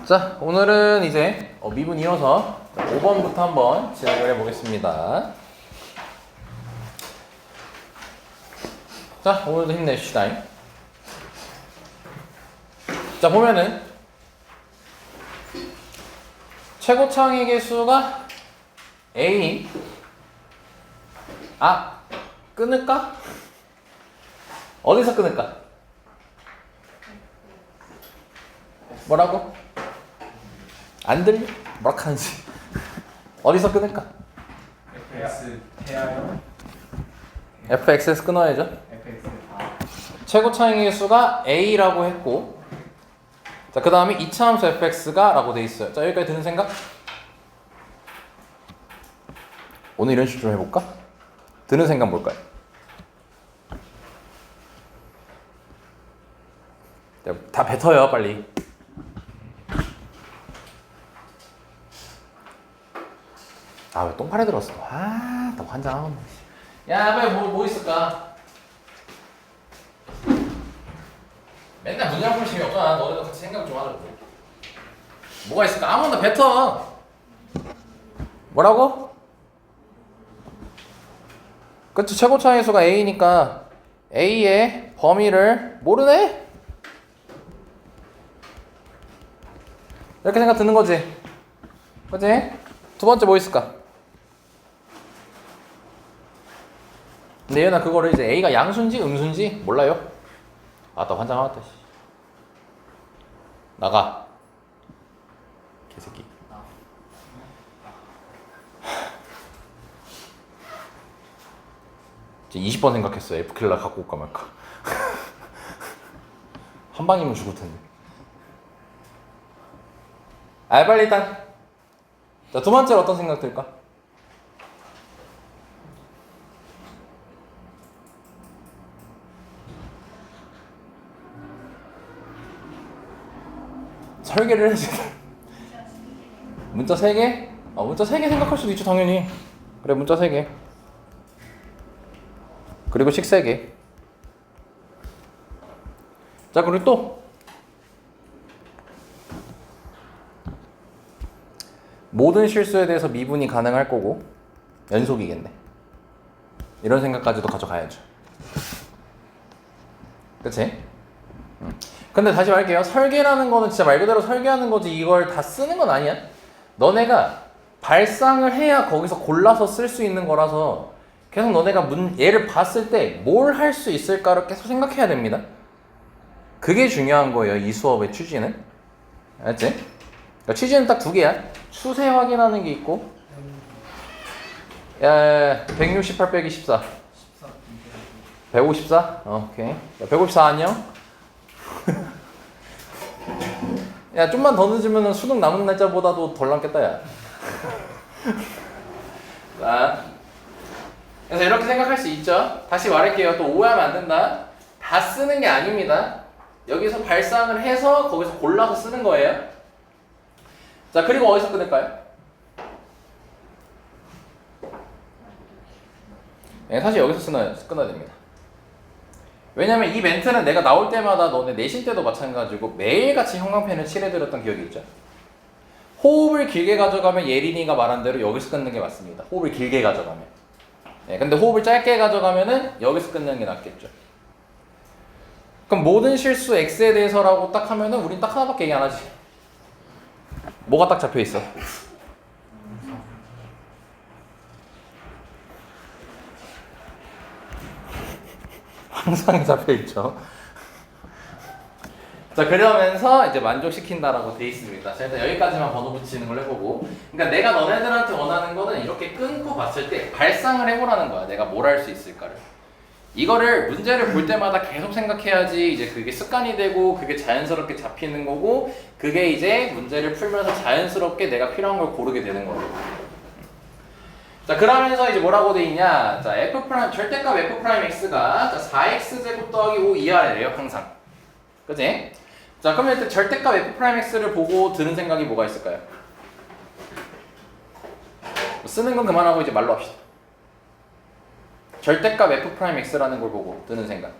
자, 오늘은 이제 미분 이어서 5번부터 한번 진행을 해보겠습니다. 자, 오늘도 힘내시다. 자, 보면은 최고차항의 개수가 A인 끊을까? 어디서 끊을까? 뭐라고? 안 들려? 뭐라 하는지. 어디서 끊을까? fx 해야요. fx에서 끊어야죠. fx 최고차항의 개수가 a라고 했고, 자, 그 다음에 이차함수 fx가 라고 돼 있어요. 자, 여기까지 드는 생각? 오늘 이런 식으로 좀 해볼까? 드는 생각 뭘까요? 자, 다 뱉어요, 빨리. 왜 똥파래 들었어? 나 환장하겠네. 야, 빨리 뭐 있을까? 맨날 문장 풀 힘이 없잖아. 너네도 같이 생각 좀 하자고. 뭐가 있을까? 아무나 뱉어. 뭐라고? 그치, 최고차항의 수가 a니까 a의 범위를 모르네? 이렇게 생각 드는 거지. 그치? 두 번째 뭐 있을까? 근데 얘나 그거를 이제 a가 양수인지 음수인지 몰라요. 나 환장하겠다. 나가. 개새끼. 이제 20번 생각했어. F킬러 갖고 올까 말까. 한 방이면 죽을 텐데. 빨리 일단. 자, 두 번째로 어떤 생각 들까? 설계를 해야지. 문자 3개? 문자 3개 생각할 수도 있죠, 당연히. 그래, 문자 3개. 그리고 식 3개. 자, 그리고 또 모든 실수에 대해서 미분이 가능할 거고 연속이겠네. 이런 생각까지도 가져가야죠. 그치? 근데 다시 말할게요. 설계라는 거는 진짜 말 그대로 설계하는 거지 이걸 다 쓰는 건 아니야. 너네가 발상을 해야 거기서 골라서 쓸 수 있는 거라서 계속 너네가 얘를 봤을 때 뭘 할 수 있을까를 계속 생각해야 됩니다. 그게 중요한 거예요. 이 수업의 취지는. 알았지? 그러니까 취지는 딱 2개야. 추세 확인하는 게 있고 168 빼기 14 154? 오케이. 154 안녕? 야, 좀만 더 늦으면 수능 남은 날짜보다도 덜 남겠다, 야. 자, 그래서 이렇게 생각할 수 있죠. 다시 말할게요. 또 오해하면 안 된다. 다 쓰는 게 아닙니다. 여기서 발상을 해서 거기서 골라서 쓰는 거예요. 자, 그리고 어디서 끊을까요? 사실 여기서 끊어야 됩니다. 왜냐면 이 멘트는 내가 나올 때마다 너네 내신 때도 마찬가지고 매일같이 형광펜을 칠해드렸던 기억이 있죠. 호흡을 길게 가져가면 예린이가 말한 대로 여기서 끊는 게 맞습니다. 호흡을 길게 가져가면. 근데 호흡을 짧게 가져가면은 여기서 끊는 게 낫겠죠. 그럼 모든 실수 X에 대해서라고 딱 하면은 우린 딱 하나밖에 얘기 안 하지. 뭐가 딱 잡혀 있어? 항상 잡혀 있죠. 자, 그러면서 이제 만족시킨다라고 돼 있습니다. 자, 일단 여기까지만 번호 붙이는 걸 해보고. 그러니까 내가 너네들한테 원하는 거는 이렇게 끊고 봤을 때 발상을 해보라는 거야. 내가 뭘 할 수 있을까를. 이거를 문제를 볼 때마다 계속 생각해야지 이제 그게 습관이 되고 그게 자연스럽게 잡히는 거고 그게 이제 문제를 풀면서 자연스럽게 내가 필요한 걸 고르게 되는 거예요. 자, 그러면서 이제 뭐라고 돼 있냐? 자, f 프라임 절대값 f 프라임 x가 4x 제곱 더하기 5 이하래요, 항상. 그지? 자, 그러면 일단 절대값 f 프라임 x를 보고 드는 생각이 뭐가 있을까요? 쓰는 건 그만하고 이제 말로 합시다. 절대값 f 프라임 x라는 걸 보고 드는 생각.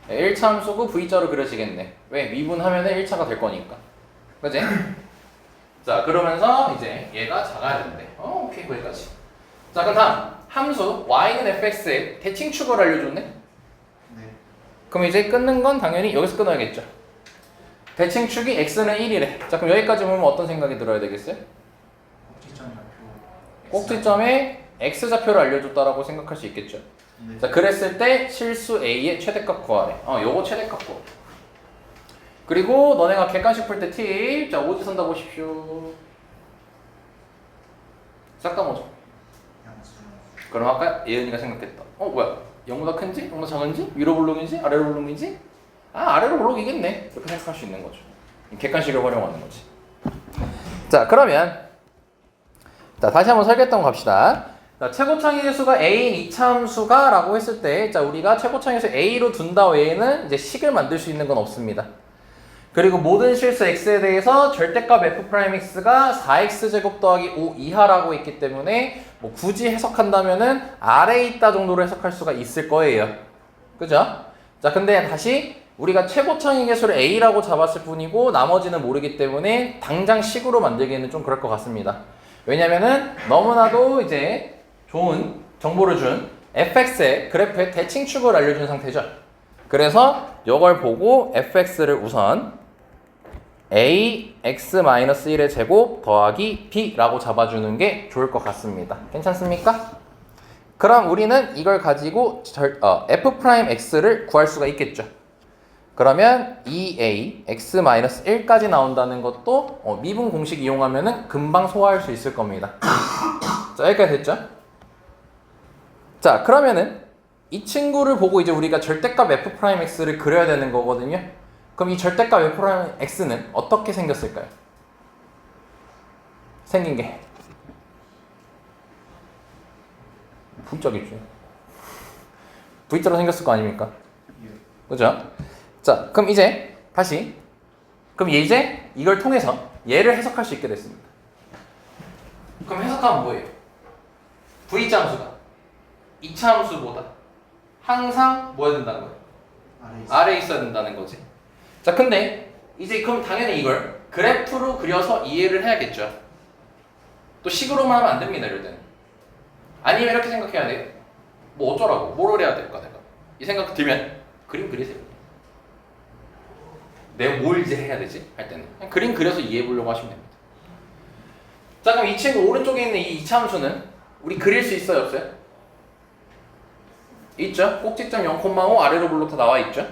1차 함수고 V자로 그려지겠네. 왜? 미분하면 1차가 될 거니까. 그지? 자, 그러면서 이제 얘가 작아야 된대. 오케이, 거기까지. 자, 그럼 다음 함수 y는 fx의 대칭축을 알려줬네. 네. 그럼 이제 끊는 건 당연히 여기서 끊어야겠죠. 대칭축이 x는 1이래. 자, 그럼 여기까지 보면 어떤 생각이 들어야 되겠어요? 꼭지점 좌표. 꼭지점에 x좌표를 알려줬다라고 생각할 수 있겠죠. 네. 자, 그랬을 때 실수 a의 최대값 구하래. 요거 최대값 구하. 그리고 너네가 객관식 풀 때 팁. 자, 오지 선다 보십시오. 싹 다 뭐죠? 양수. 그럼 아까 예은이가 생각했다. 뭐야? 0보다 큰지? 0보다 작은지? 위로 볼록인지? 아래로 볼록인지? 아래로 볼록이겠네. 이렇게 생각할 수 있는 거죠. 객관식을 활용하는 거지. 자, 그러면 자, 다시 한번 설계했던 거 갑시다. 자, 최고창의 수가 a인 이차함수가 라고 했을 때, 자, 우리가 최고창의 수 a로 둔다 외에는 이제 식을 만들 수 있는 건 없습니다. 그리고 모든 실수 x에 대해서 절대값 f'x가 4x제곱 더하기 5 이하라고 있기 때문에 뭐 굳이 해석한다면은 아래에 있다 정도로 해석할 수가 있을 거예요. 그죠? 자, 근데 다시 우리가 최고창의 개수를 a라고 잡았을 뿐이고 나머지는 모르기 때문에 당장 식으로 만들기에는 좀 그럴 것 같습니다. 왜냐면은 너무나도 이제 좋은 정보를 준 fx의 그래프의 대칭축을 알려준 상태죠. 그래서 이걸 보고 fx를 우선 ax-1의 제곱 더하기 b라고 잡아주는 게 좋을 것 같습니다. 괜찮습니까? 그럼 우리는 이걸 가지고 f'x를 구할 수가 있겠죠. 그러면 2a x-1까지 나온다는 것도 미분 공식 이용하면은 금방 소화할 수 있을 겁니다. 자, 여기까지 됐죠? 자, 그러면은 이 친구를 보고 이제 우리가 절대값 f'x를 그려야 되는 거거든요. 그럼 이 절대값 f'x는 어떻게 생겼을까요? 생긴 게 V자겠죠. V자로 생겼을 거 아닙니까? 그죠? 자, 그럼 이제 다시 그럼 이제 이걸 통해서 얘를 해석할 수 있게 됐습니다. 그럼 해석하면 뭐예요? V자 함수가 2차 함수보다 항상 뭐 해야 된다는 거예요? 아래에 있어야 된다는 거지. 자, 근데 이제 그럼 당연히 이걸 그래프로 그려서 이해를 해야겠죠. 또 식으로만 하면 안 됩니다, 이럴 때는. 아니면 이렇게 생각해야 돼요. 뭐 어쩌라고? 뭘 해야 될까, 내가? 이 생각 들면 그림 그리세요. 내가 뭘 이제 해야 되지? 할 때는 그냥 그림 그려서 이해해 보려고 하시면 됩니다. 자, 그럼 이 친구 오른쪽에 있는 이 2차 함수는 우리 그릴 수 있어요, 없어요? 있죠? 꼭지점 0,5 아래로 볼록 다 나와 있죠?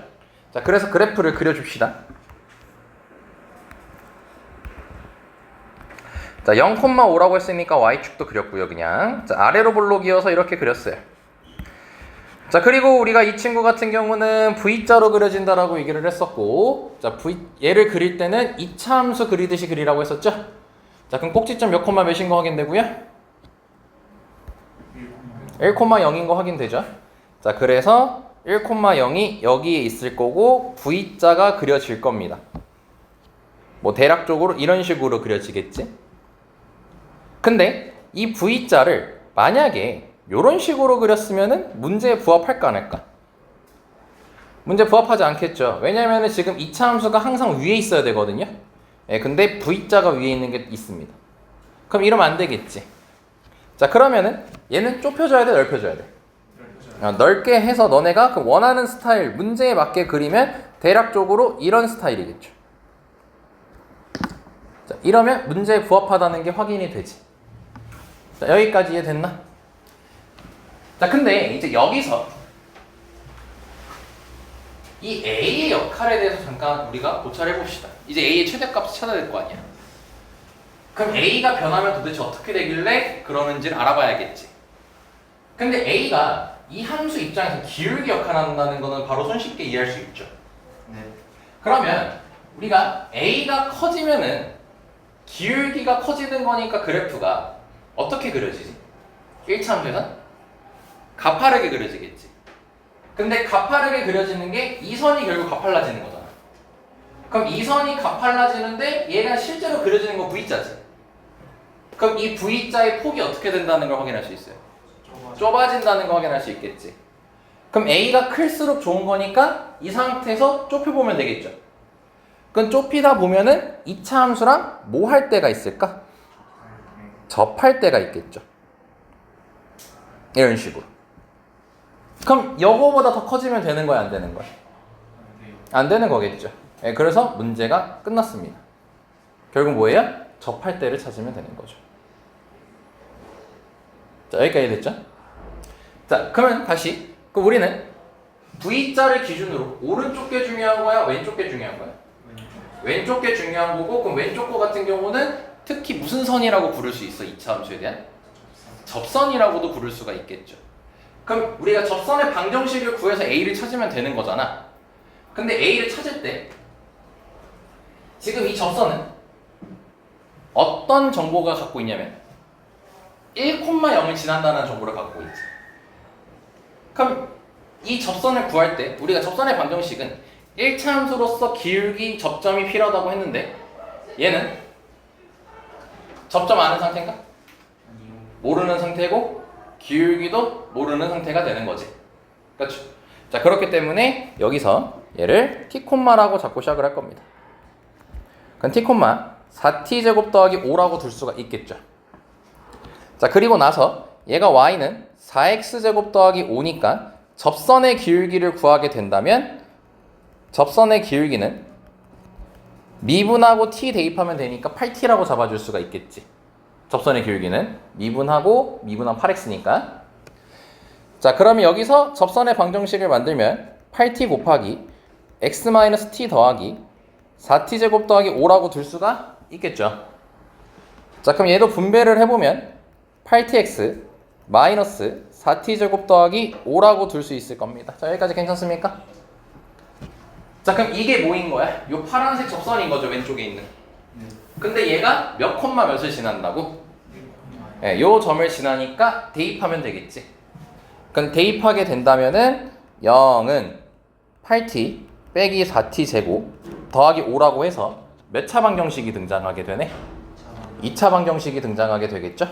자, 그래서 그래프를 그려줍시다. 자, 0,5라고 했으니까 y축도 그렸고요, 그냥. 자, 아래로 볼록 이어서 이렇게 그렸어요. 자, 그리고 우리가 이 친구 같은 경우는 V자로 그려진다라고 얘기를 했었고, 자, 얘를 그릴 때는 2차 함수 그리듯이 그리라고 했었죠? 자, 그럼 꼭지점 몇 콤마 몇인 거 확인되고요? 1,0인 거 확인되죠? 자, 그래서 1,0이 여기에 있을 거고 V자가 그려질 겁니다. 뭐 대략적으로 이런 식으로 그려지겠지? 근데 이 V자를 만약에 이런 식으로 그렸으면은 문제에 부합할까 안 할까? 문제 부합하지 않겠죠. 왜냐면은 지금 2차 함수가 항상 위에 있어야 되거든요. 근데 V자가 위에 있는 게 있습니다. 그럼 이러면 안 되겠지. 자, 그러면은 얘는 좁혀줘야 돼, 넓혀줘야 돼? 넓게 해서 너네가 그 원하는 스타일, 문제에 맞게 그리면 대략적으로 이런 스타일이겠죠. 자, 이러면 문제에 부합하다는 게 확인이 되지. 자, 여기까지 이해됐나? 자, 근데 이제 여기서 이 A의 역할에 대해서 잠깐 우리가 고찰해 봅시다. 이제 A의 최대값을 찾아야 될 거 아니야. 그럼 A가 변하면 도대체 어떻게 되길래 그러는지를 알아봐야겠지. 근데 A가 이 함수 입장에서 기울기 역할을 한다는 거는 바로 손쉽게 이해할 수 있죠. 네. 그러면 우리가 A가 커지면은 기울기가 커지는 거니까 그래프가 어떻게 그려지지? 1차 함수에선 가파르게 그려지겠지. 근데 가파르게 그려지는 게 이 선이 결국 가팔라지는 거잖아. 그럼 이 선이 가팔라지는데 얘가 실제로 그려지는 건 V자지. 그럼 이 V자의 폭이 어떻게 된다는 걸 확인할 수 있어요. 좁아진다는 거 확인할 수 있겠지. 그럼 A가 클수록 좋은 거니까 이 상태에서 좁혀보면 되겠죠. 그건 좁히다 보면은 2차 함수랑 뭐 할 때가 있을까? 접할 때가 있겠죠. 이런 식으로. 그럼 요거보다 더 커지면 되는 거야, 안 되는 거야? 안 되는 거겠죠. 예, 그래서 문제가 끝났습니다. 결국 뭐예요? 접할 때를 찾으면 되는 거죠. 자, 여기까지 됐죠? 자, 그러면 다시 그럼 우리는 V자를 기준으로 오른쪽 게 중요한 거야? 왼쪽 게 중요한 거야? 왼쪽 게 중요한 거고, 그럼 왼쪽 거 같은 경우는 특히 무슨 선이라고 부를 수 있어? 2차 함수에 대한? 접선이라고도 부를 수가 있겠죠. 그럼 우리가 접선의 방정식을 구해서 A를 찾으면 되는 거잖아. 근데 A를 찾을 때 지금 이 접선은 어떤 정보가 갖고 있냐면 1,0을 지난다는 정보를 갖고 있지. 그럼 이 접선을 구할 때 우리가 접선의 방정식은 1차 함수로서 기울기 접점이 필요하다고 했는데 얘는 접점 아는 상태인가? 모르는 상태고 기울기도 모르는 상태가 되는 거지. 그렇죠? 자, 그렇기 때문에 여기서 얘를 T콤마라고 잡고 시작을 할 겁니다. 그럼 T콤마 4T제곱 더하기 5라고 둘 수가 있겠죠. 자, 그리고 나서 얘가 Y는 4X제곱 더하기 5니까 접선의 기울기를 구하게 된다면 접선의 기울기는 미분하고 T 대입하면 되니까 8T라고 잡아줄 수가 있겠지. 접선의 기울기는 미분하고 미분한 8X니까. 자, 그러면 여기서 접선의 방정식을 만들면 8T 곱하기 X-T 더하기 4T제곱 더하기 5라고 둘 수가 있겠죠. 자, 그럼 얘도 분배를 해보면 8TX 마이너스 4T제곱 더하기 5라고 둘 수 있을 겁니다. 자, 여기까지 괜찮습니까? 자, 그럼 이게 뭐인 거야? 요 파란색 접선인 거죠, 왼쪽에 있는. 근데 얘가 몇 콤마 몇을 지난다고? 예, 요 점을 지나니까 대입하면 되겠지. 그럼 대입하게 된다면은 0은 8t 빼기 4t 제곱 더하기 5라고 해서 몇 차 방정식이 등장하게 되네? 2차 방정식이 등장하게 되겠죠?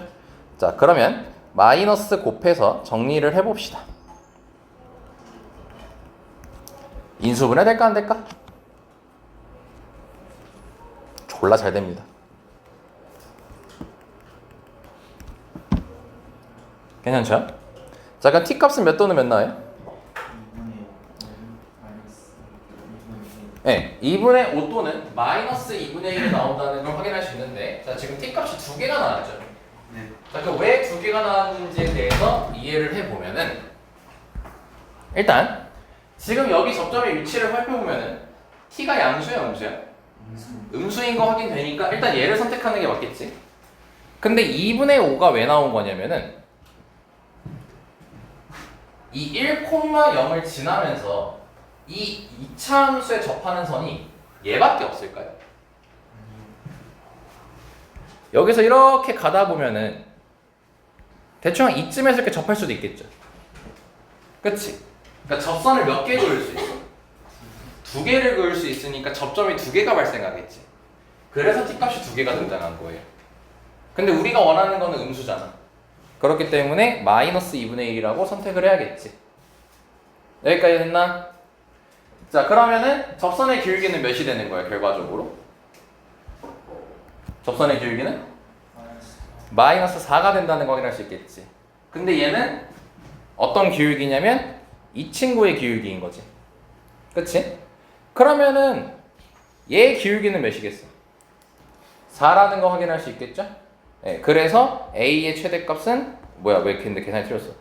자, 그러면 마이너스 곱해서 정리를 해봅시다. 인수분해 될까 안 될까? 졸라 잘 됩니다. 괜찮죠? 자, 그럼 t 값은 몇 또는 몇 나와요? 네, 2분의 5 또는 마이너스 2분의 1이 나온다는 걸 확인할 수 있는데, 자, 지금 t 값이 두 개가 나왔죠? 네. 자, 그 왜 두 개가 나왔는지에 대해서 이해를 해보면은, 일단 지금 여기 접점의 위치를 살펴보면은 t가 양수야, 음수야? 음수인 거 확인되니까 일단 얘를 선택하는 게 맞겠지. 근데 2분의 5가 왜 나온 거냐면은 이 1,0을 지나면서 이 2차 함수에 접하는 선이 얘밖에 없을까요? 여기서 이렇게 가다 보면은 대충 한 이쯤에서 이렇게 접할 수도 있겠죠. 그치? 그러니까 접선을 몇 개 그을 수 있어? 두 개를 그을 수 있으니까 접점이 두 개가 발생하겠지. 그래서 t값이 두 개가 등장한 거예요. 근데 우리가 원하는 거는 음수잖아. 그렇기 때문에 마이너스 2분의 1이라고 선택을 해야겠지. 여기까지 됐나? 자, 그러면은 접선의 기울기는 몇이 되는 거야, 결과적으로? 접선의 기울기는? 마이너스 4가 된다는 거 확인할 수 있겠지. 근데 얘는 어떤 기울기냐면 이 친구의 기울기인 거지. 그치? 그러면은 얘 기울기는 몇이겠어? 4라는 거 확인할 수 있겠죠? 네, 그래서 A의 최대값은 뭐야? 왜 근데 계산이 틀렸어?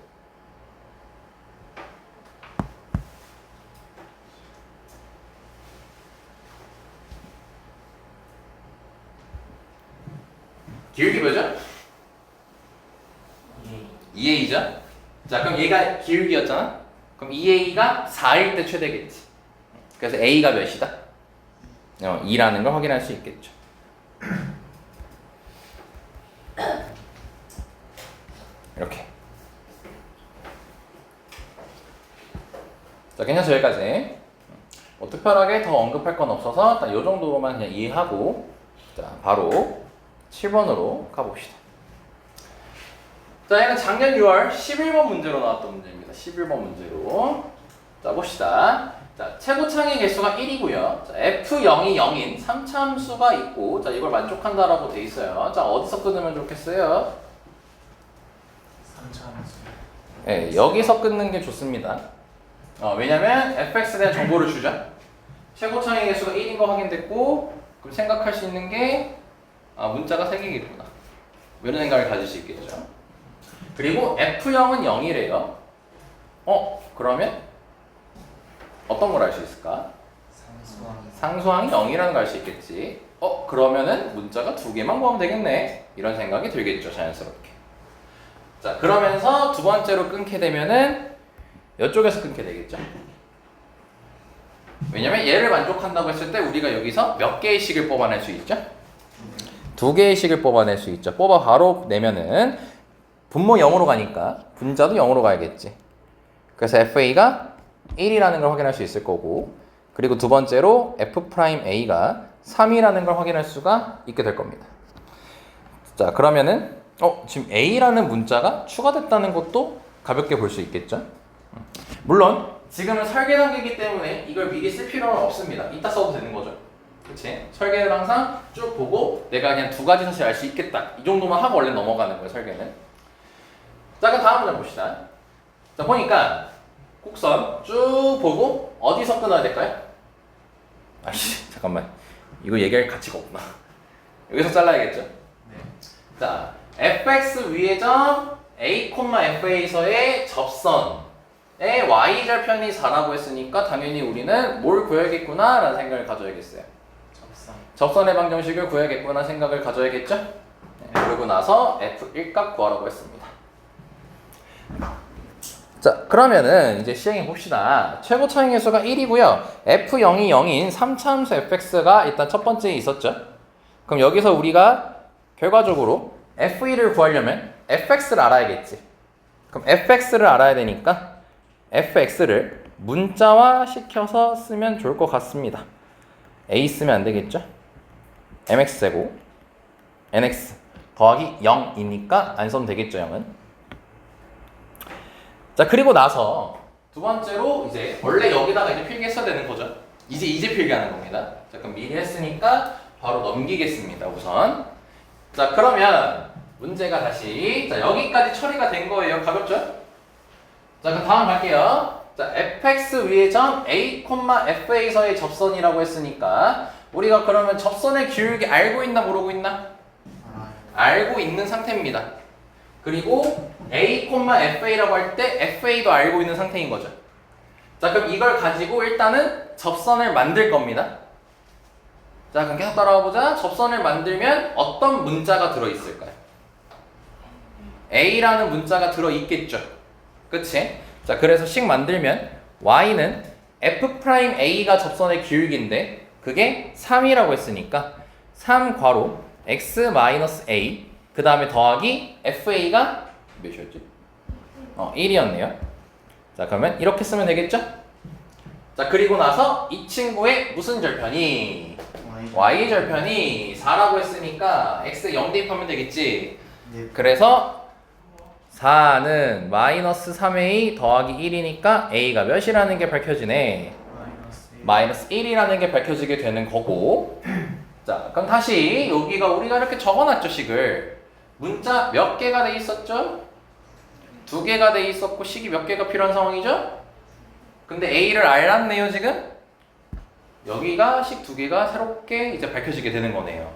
기울기 뭐죠? 2A죠? 자, 그럼 얘가 기울기였잖아? 그럼 2A가 4일 때 최대겠지. 그래서 A가 몇이다? 2라는 걸 확인할 수 있겠죠. 이렇게. 자, 괜찮죠? 여기까지. 뭐 특별하게 더 언급할 건 없어서 일단 이 정도로만 그냥 이해하고, 자, 바로 7번으로 가봅시다. 자, 얘는 작년 6월 11번 문제로 나왔던 문제입니다. 11번 문제로. 자, 봅시다. 자, 최고창의 개수가 1이고요. 자, F0이 0인 3차함수가 있고, 자, 이걸 만족한다라고 돼 있어요. 자, 어디서 끊으면 좋겠어요? 3차함수. 네, 여기서 끊는 게 좋습니다. 왜냐면 fx에 대한 정보를 주죠. 최고창의 개수가 1인 거 확인됐고, 그럼 생각할 수 있는 게 문자가 3개겠구나. 이런 생각을 가질 수 있겠죠. 그리고 F0은 0이래요. 그러면 어떤 걸 알 수 있을까? 상수항이 0이라는 걸 알 수 있겠지. 그러면은 문자가 2개만 구하면 되겠네. 이런 생각이 들겠죠, 자연스럽게. 자, 그러면서 두 번째로 끊게 되면은 이쪽에서 끊게 되겠죠. 왜냐면 얘를 만족한다고 했을 때 우리가 여기서 몇 개의 식을 뽑아낼 수 있죠? 2개의 식을 뽑아낼 수 있죠. 뽑아 바로 내면은 분모 0으로 가니까 분자도 0으로 가야겠지. 그래서 FA가 1이라는 걸 확인할 수 있을 거고, 그리고 두 번째로 F'A가 3이라는 걸 확인할 수가 있게 될 겁니다. 자, 그러면은 지금 A라는 문자가 추가됐다는 것도 가볍게 볼 수 있겠죠? 물론 지금은 설계 단계이기 때문에 이걸 미리 쓸 필요는 없습니다. 이따 써도 되는 거죠. 그치? 설계를 항상 쭉 보고 내가 그냥 2가지 사실 알 수 있겠다. 이 정도만 하고 원래 넘어가는 거예요, 설계는. 자, 그럼 다음 문제 봅시다. 자, 보니까 곡선 쭉 보고 어디서 끊어야 될까요? 아이씨, 잠깐만. 이거 얘기할 가치가 없나? 여기서 잘라야겠죠? 네. 자, fx 위의 점 a, fa에서의 접선의 y절편이 4라고 했으니까 당연히 우리는 뭘 구해야겠구나 라는 생각을 가져야겠어요. 접선의 방정식을 구해야겠구나 생각을 가져야겠죠? 네, 그러고 나서 f1 값 구하라고 했습니다. 자, 그러면은 이제 시행해 봅시다. 최고 차잉 개수가 1이고요. F0이 0인 3차함수 fx가 일단 첫 번째에 있었죠. 그럼 여기서 우리가 결과적으로 f1을 구하려면 fx를 알아야겠지. 그럼 fx를 알아야 되니까 fx를 문자화 시켜서 쓰면 좋을 것 같습니다. a 쓰면 안 되겠죠? mx제곱 nx 더하기 0이니까 안 써도 되겠죠, 0은. 자, 그리고 나서 두 번째로 이제 원래 여기다가 이제 필기했어야 되는 거죠. 이제 필기하는 겁니다. 자, 그럼 미리 했으니까 바로 넘기겠습니다, 우선. 자, 그러면 문제가 다시 자, 여기까지 처리가 된 거예요. 가볍죠? 자, 그럼 다음 갈게요. 자, fx 위의 점 a, fa에서의 접선이라고 했으니까 우리가 그러면 접선의 기울기 알고 있나 모르고 있나? 알고 있는 상태입니다. 그리고 a, fa라고 할 때 fa도 알고 있는 상태인 거죠. 자, 그럼 이걸 가지고 일단은 접선을 만들 겁니다. 자, 그럼 계속 따라와 보자. 접선을 만들면 어떤 문자가 들어있을까요? a라는 문자가 들어있겠죠. 그치? 자, 그래서 식 만들면 y는 f'a가 접선의 기울기인데 그게 3이라고 했으니까 3 괄호 x-a 그 다음에 더하기 fa가 몇이었지? 1이었네요. 자, 그러면 이렇게 쓰면 되겠죠? 자, 그리고 나서 이 친구의 무슨 절편이? y절편이 4라고 했으니까 x에 0 대입하면 되겠지? 네. 그래서 4는 마이너스 3a 더하기 1이니까 a가 몇이라는 게 밝혀지네. 마이너스 1이라는 게 밝혀지게 되는 거고. 자, 그럼 다시 여기가 우리가 이렇게 적어놨죠, 식을. 문자 몇 개가 돼 있었죠? 2개가 돼 있었고 식이 몇 개가 필요한 상황이죠? 근데 a를 알았네요, 지금? 여기가 식 2개가 새롭게 이제 밝혀지게 되는 거네요.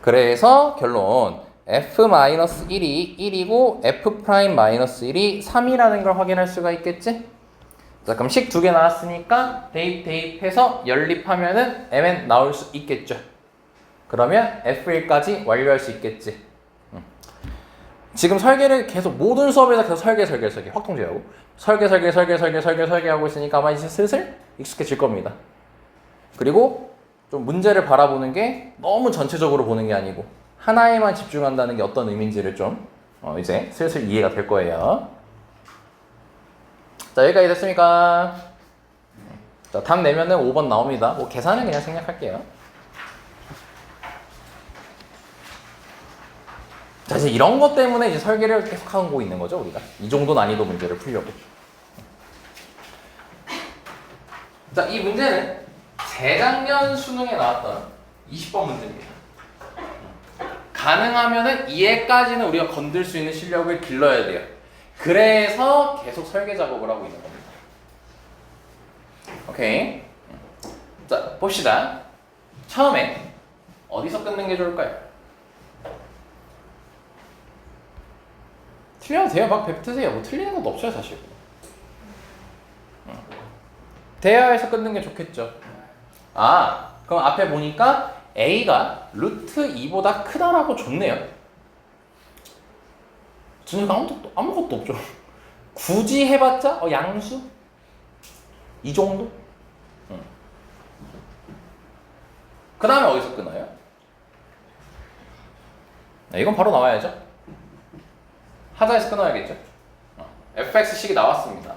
그래서 결론 f-1이 1이고 f'-1이 3이라는 걸 확인할 수가 있겠지? 자, 그럼 식 2개 나왔으니까 대입해서 연립하면은 mn 나올 수 있겠죠. 그러면 f1까지 완료할 수 있겠지. 지금 설계를 계속 모든 수업에서 계속 설계 확통제하고 설계하고 있으니까 아마 이제 슬슬 익숙해질 겁니다. 그리고 좀 문제를 바라보는 게 너무 전체적으로 보는 게 아니고 하나에만 집중한다는 게 어떤 의미인지를 좀 이제 슬슬 이해가 될 거예요. 자, 여기까지 됐습니까? 자, 답 내면은 5번 나옵니다. 뭐 계산은 그냥 생략할게요. 자, 이제 이런 것 때문에 이제 설계를 계속 하고 있는 거죠, 우리가. 이 정도 난이도 문제를 풀려고. 자, 이 문제는 재작년 수능에 나왔던 20번 문제입니다. 가능하면은 이해까지는 우리가 건들 수 있는 실력을 길러야 돼요. 그래서 계속 설계 작업을 하고 있는 겁니다. 오케이. 자, 봅시다. 처음에 어디서 끊는 게 좋을까요? 틀려도 돼요. 막 뱉으세요. 뭐 틀리는 것도 없어요, 사실. 대야에서 끊는 게 좋겠죠. 아, 그럼 앞에 보니까 A가 루트 2보다 크다라고 줬네요. 진짜 아무것도 없죠. 굳이 해봤자 양수? 이 정도? 그 다음에 어디서 끊어요? 이건 바로 나와야죠. 하자에서 끊어야겠죠. fx식이 나왔습니다.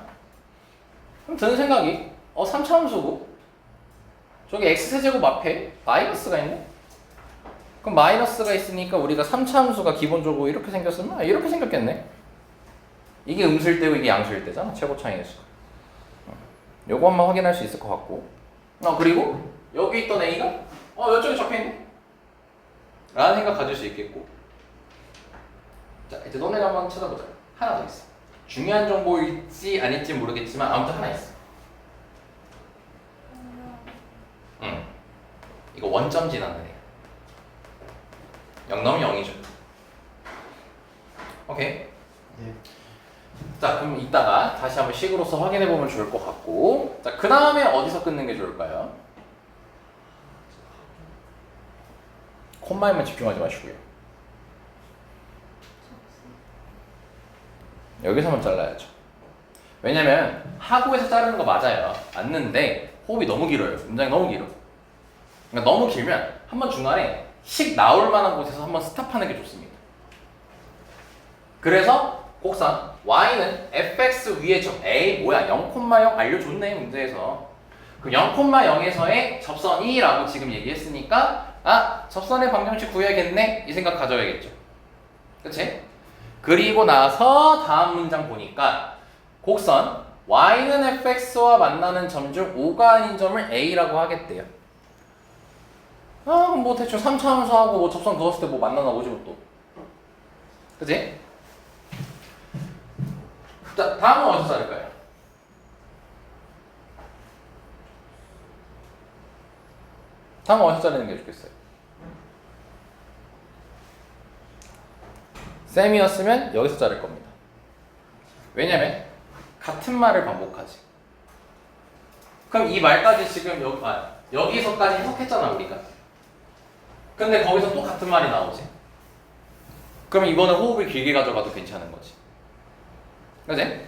그럼 드는 생각이 3차함수고 저기 x세제곱 앞에 마이너스가 있네? 그럼 마이너스가 있으니까 우리가 3차함수가 기본적으로 이렇게 생겼으면 이렇게 생겼겠네. 이게 음수일 때고 이게 양수일 때잖아. 최고차이의 수가. 요거 한번 확인할 수 있을 것 같고 그리고 여기 있던 a가 이쪽에 적혀있네? 라는 생각 가질 수 있겠고 자, 이제 너네가 한번 찾아보자. 하나 더 있어. 중요한 정보일지 아닐지 모르겠지만 아무튼 하나 있어. 이거 원점 지나는 애. 0 넣으면 0이죠. 오케이. 네. 자, 그럼 이따가 다시 한번 식으로서 확인해 보면 좋을 것 같고 자, 그 다음에 어디서 끊는 게 좋을까요? 콤마에만 집중하지 마시고요. 여기서만 잘라야죠. 왜냐면 하고에서 자르는 거 맞아요. 맞는데 호흡이 너무 길어요. 문장이 너무 길어. 그러니까 너무 길면 한번 중간에 식 나올 만한 곳에서 한번 스탑하는 게 좋습니다. 그래서 곡선 y는 fx 위에 점 a 뭐야 0,0 알려줬네 문제에서. 그럼 0,0에서의 접선이라고 지금 얘기했으니까 접선의 방정식 구해야겠네 이 생각 가져야겠죠. 그치? 그리고 나서 다음 문장 보니까 곡선 y는 fx와 만나는 점 중 5가 아닌 점을 a라고 하겠대요. 그럼 뭐 대충 3차 함수하고 뭐 접선 그었을 때 뭐 만나나 보지 뭐 또. 그치? 자, 다음은 어디서 자를까요? 다음은 어디서 자르는 게 좋겠어요? 쌤이었으면 여기서 자를 겁니다. 왜냐면 같은 말을 반복하지. 그럼 이 말까지 지금 여기서까지 해석했잖아 우리가. 근데 거기서 또 같은 말이 나오지. 그럼 이번에 호흡을 길게 가져가도 괜찮은 거지. 그치?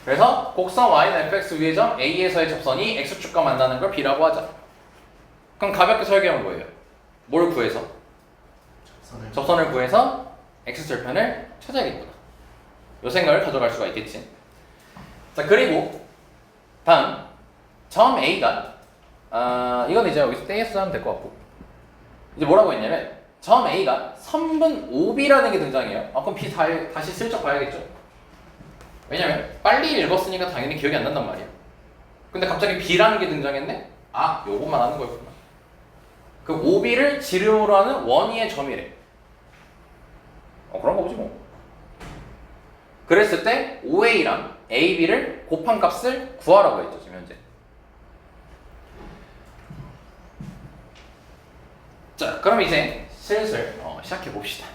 그래서 곡선 y는 fx 위의 점 a에서의 접선이 x축과 만나는 걸 b라고 하자. 그럼 가볍게 설계하면 뭐예요? 뭘 구해서? 접선을 구해서 x절편을 찾아야겠구나. 요 생각을 가져갈 수가 있겠지. 자, 그리고 다음 점 a가 이건 이제 여기서 떼서 하면 될 것 같고 이제 뭐라고 했냐면 점 a가 선분 5b라는 게 등장해요. 그럼 b 다시 슬쩍 봐야겠죠. 왜냐면 빨리 읽었으니까 당연히 기억이 안 난단 말이야. 근데 갑자기 b라는 게 등장했네? 요것만 하는 거였구나. 그 5b를 지름으로 하는 원위의 점이래. 그런 거 보지 뭐. 그랬을 때 5a랑 ab를 곱한 값을 구하라고 했죠 지금 현재. 자, 그럼 이제 슬슬 시작해 봅시다.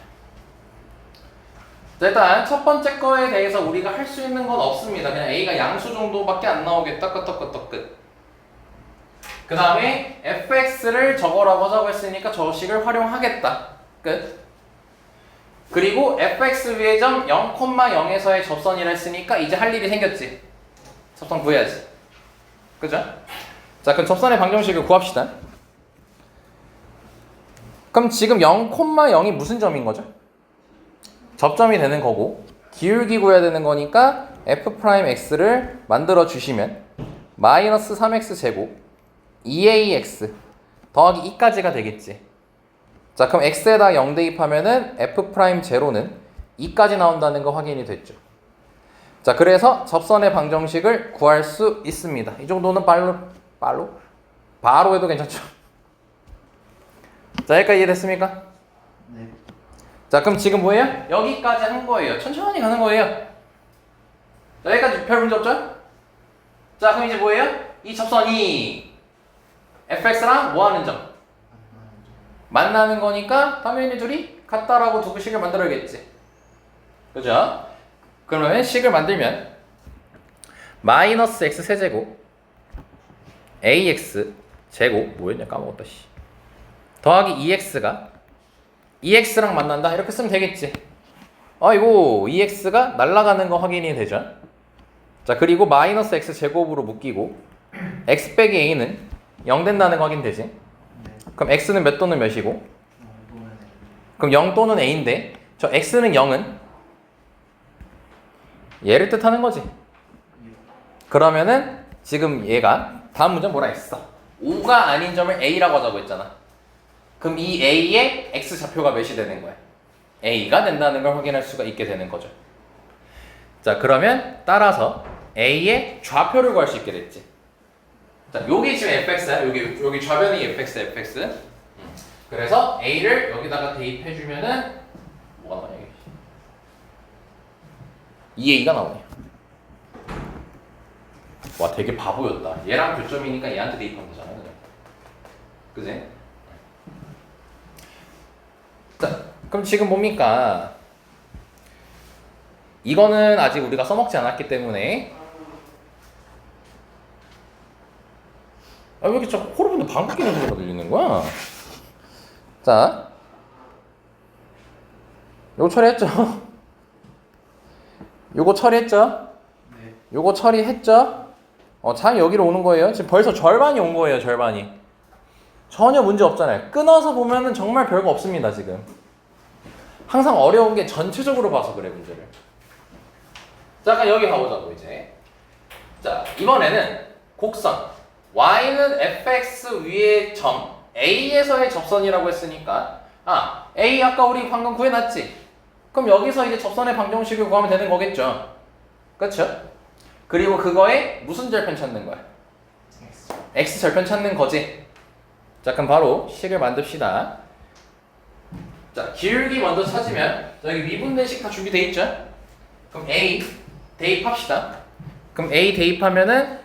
자, 일단 첫 번째 거에 대해서 우리가 할 수 있는 건 없습니다. 그냥 a가 양수 정도밖에 안 나오겠다. 끝. 그 다음에 fx를 저거라고 하자고 했으니까 저 식을 활용하겠다. 끝. 그리고 fx 위의 점 0,0에서의 접선이라 했으니까 이제 할 일이 생겼지. 접선 구해야지. 그죠? 자, 그럼 접선의 방정식을 구합시다. 그럼 지금 0,0이 무슨 점인 거죠? 접점이 되는 거고 기울기 구해야 되는 거니까 f'x를 만들어 주시면 마이너스 3x 제곱 2ax 더하기 2까지가 되겠지. 자, 그럼 x에다 0 대입하면은 f'0는 2까지 나온다는 거 확인이 됐죠. 자, 그래서 접선의 방정식을 구할 수 있습니다. 이 정도는 바로 해도 괜찮죠? 자, 여기까지 이해됐습니까? 네. 자, 그럼 지금 뭐예요? 여기까지 한 거예요. 천천히 가는 거예요. 자, 여기까지 별 문제 없죠? 자, 그럼 이제 뭐예요? 이 접선이 fx랑 뭐 하는 점? 만나는 거니까 당연히 둘이 같다라고 두고 식을 만들어야겠지. 그죠? 그러면 식을 만들면 마이너스 x 세제곱 ax 제곱 뭐였냐 까먹었다 씨. 더하기 2x가 2x랑 만난다 이렇게 쓰면 되겠지. 아이고 2x가 날아가는 거 확인이 되죠. 자, 그리고 마이너스 x 제곱으로 묶이고 x 빼기 a는 0 된다는 거 확인되지. 네. 그럼 x는 몇 또는 몇이고? 또는 A. 그럼 0 또는 a인데 저 x는 0은 얘를 뜻하는 거지. 그러면은 지금 얘가 다음 문제 뭐라 했어? 5가 아닌 점을 a라고 하자고 했잖아. 그럼 이 a의 x 좌표가 몇이 되는 거야? a가 된다는 걸 확인할 수가 있게 되는 거죠. 자, 그러면 따라서 a의 좌표를 구할 수 있게 됐지. 자, 여기 지금 fx야. 여기 좌변이 fx. 그래서 a를 여기다가 대입해 주면은 뭐가 나오냐? 2a가 나오네. 와, 되게 바보였다. 얘랑 교점이니까 얘한테 대입하면 되잖아, 그냥. 그지? 자, 그럼 지금 뭡니까? 이거는 아직 우리가 써먹지 않았기 때문에 왜 이렇게 자꾸 코를 보는데 방귀 뀌는 소리가 들리는 거야? 자, 요거 처리했죠? 요거 처리했죠? 네. 요거 처리했죠? 잘 여기로 오는 거예요. 지금 벌써 절반이 온 거예요, 절반이. 전혀 문제 없잖아요. 끊어서 보면은 정말 별거 없습니다, 지금. 항상 어려운 게 전체적으로 봐서 그래, 문제를. 자, 잠깐 여기 가보자고, 이제. 자, 이번에는 곡선. y는 fx 위의 점, a에서의 접선이라고 했으니까, a 아까 우리 방금 구해놨지? 그럼 여기서 이제 접선의 방정식을 구하면 되는 거겠죠? 그쵸? 그리고 그거에 무슨 절편 찾는 거야? x 절편 찾는 거지? 자, 그럼 바로 식을 만듭시다. 자, 기울기 먼저 찾으면 여기 미분대식 다 준비돼 있죠? 그럼 a 대입합시다. 그럼 a 대입하면은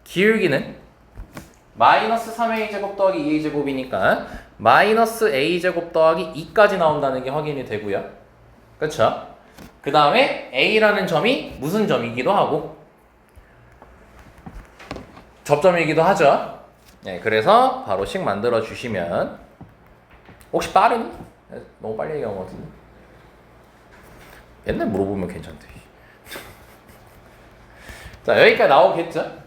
기울기는 마이너스 3a 제곱 더하기 2a 제곱이니까 마이너스 a 제곱 더하기 2까지 나온다는 게 확인이 되고요. 그쵸? 그 다음에 a라는 점이 무슨 점이기도 하고 접점이기도 하죠. 네, 그래서 바로 식 만들어 주시면 혹시 빠르니? 너무 빨리 얘기한 것 같은데. 옛날 물어보면 괜찮대. 자, 여기까지 나오겠죠?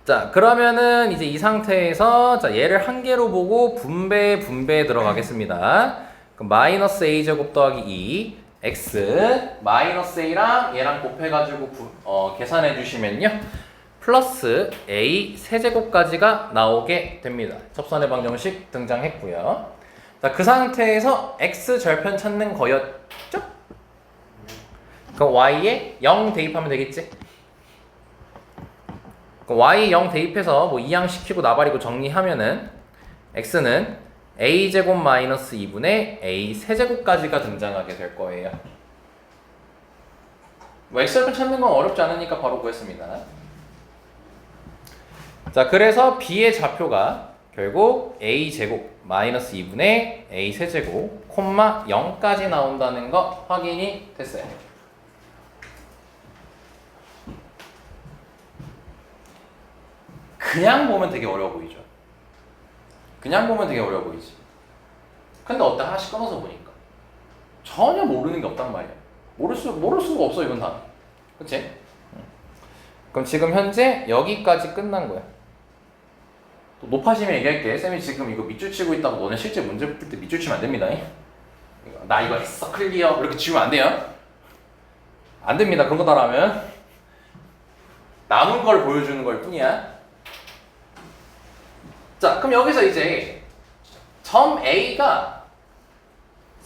자, 그러면은 이제 이 상태에서 자, 얘를 한 개로 보고 분배 들어가겠습니다. 그럼 마이너스 a 제곱 더하기 2 x 마이너스 a랑 얘랑 곱해가지고 계산해 주시면요 플러스 a 세제곱까지가 나오게 됩니다. 접선의 방정식 등장했고요. 자, 그 상태에서 x 절편 찾는 거였죠? 그럼 y에 0 대입하면 되겠지? 그럼 y 0 대입해서 뭐 이항시키고 나발이고 정리하면은 x는 a 제곱 마이너스 2분의 a 세제곱까지가 등장하게 될 거예요. 뭐 x절편 찾는 건 어렵지 않으니까 바로 구했습니다. 자, 그래서 b의 좌표가 결국 a 제곱 마이너스 2분의 a 세제곱 콤마 0까지 나온다는 거 확인이 됐어요. 그냥 보면 되게 어려워 보이죠? 그냥 보면 되게 어려워 보이지. 근데 어때 하나씩 끊어서 보니까 전혀 모르는 게 없단 말이야. 모를 수가 없어 이건 다. 그치? 그럼 지금 현재 여기까지 끝난 거야. 또 높아지면 얘기할게. 쌤이 지금 이거 밑줄 치고 있다고 너네 실제 문제 풀 때 밑줄 치면 안 됩니다. 나 이거 했어 클리어 이렇게 지우면 안 돼요. 안 됩니다. 그런 거 따라하면 남은 걸 보여주는 걸 뿐이야. 자, 그럼 여기서 이제 점 A가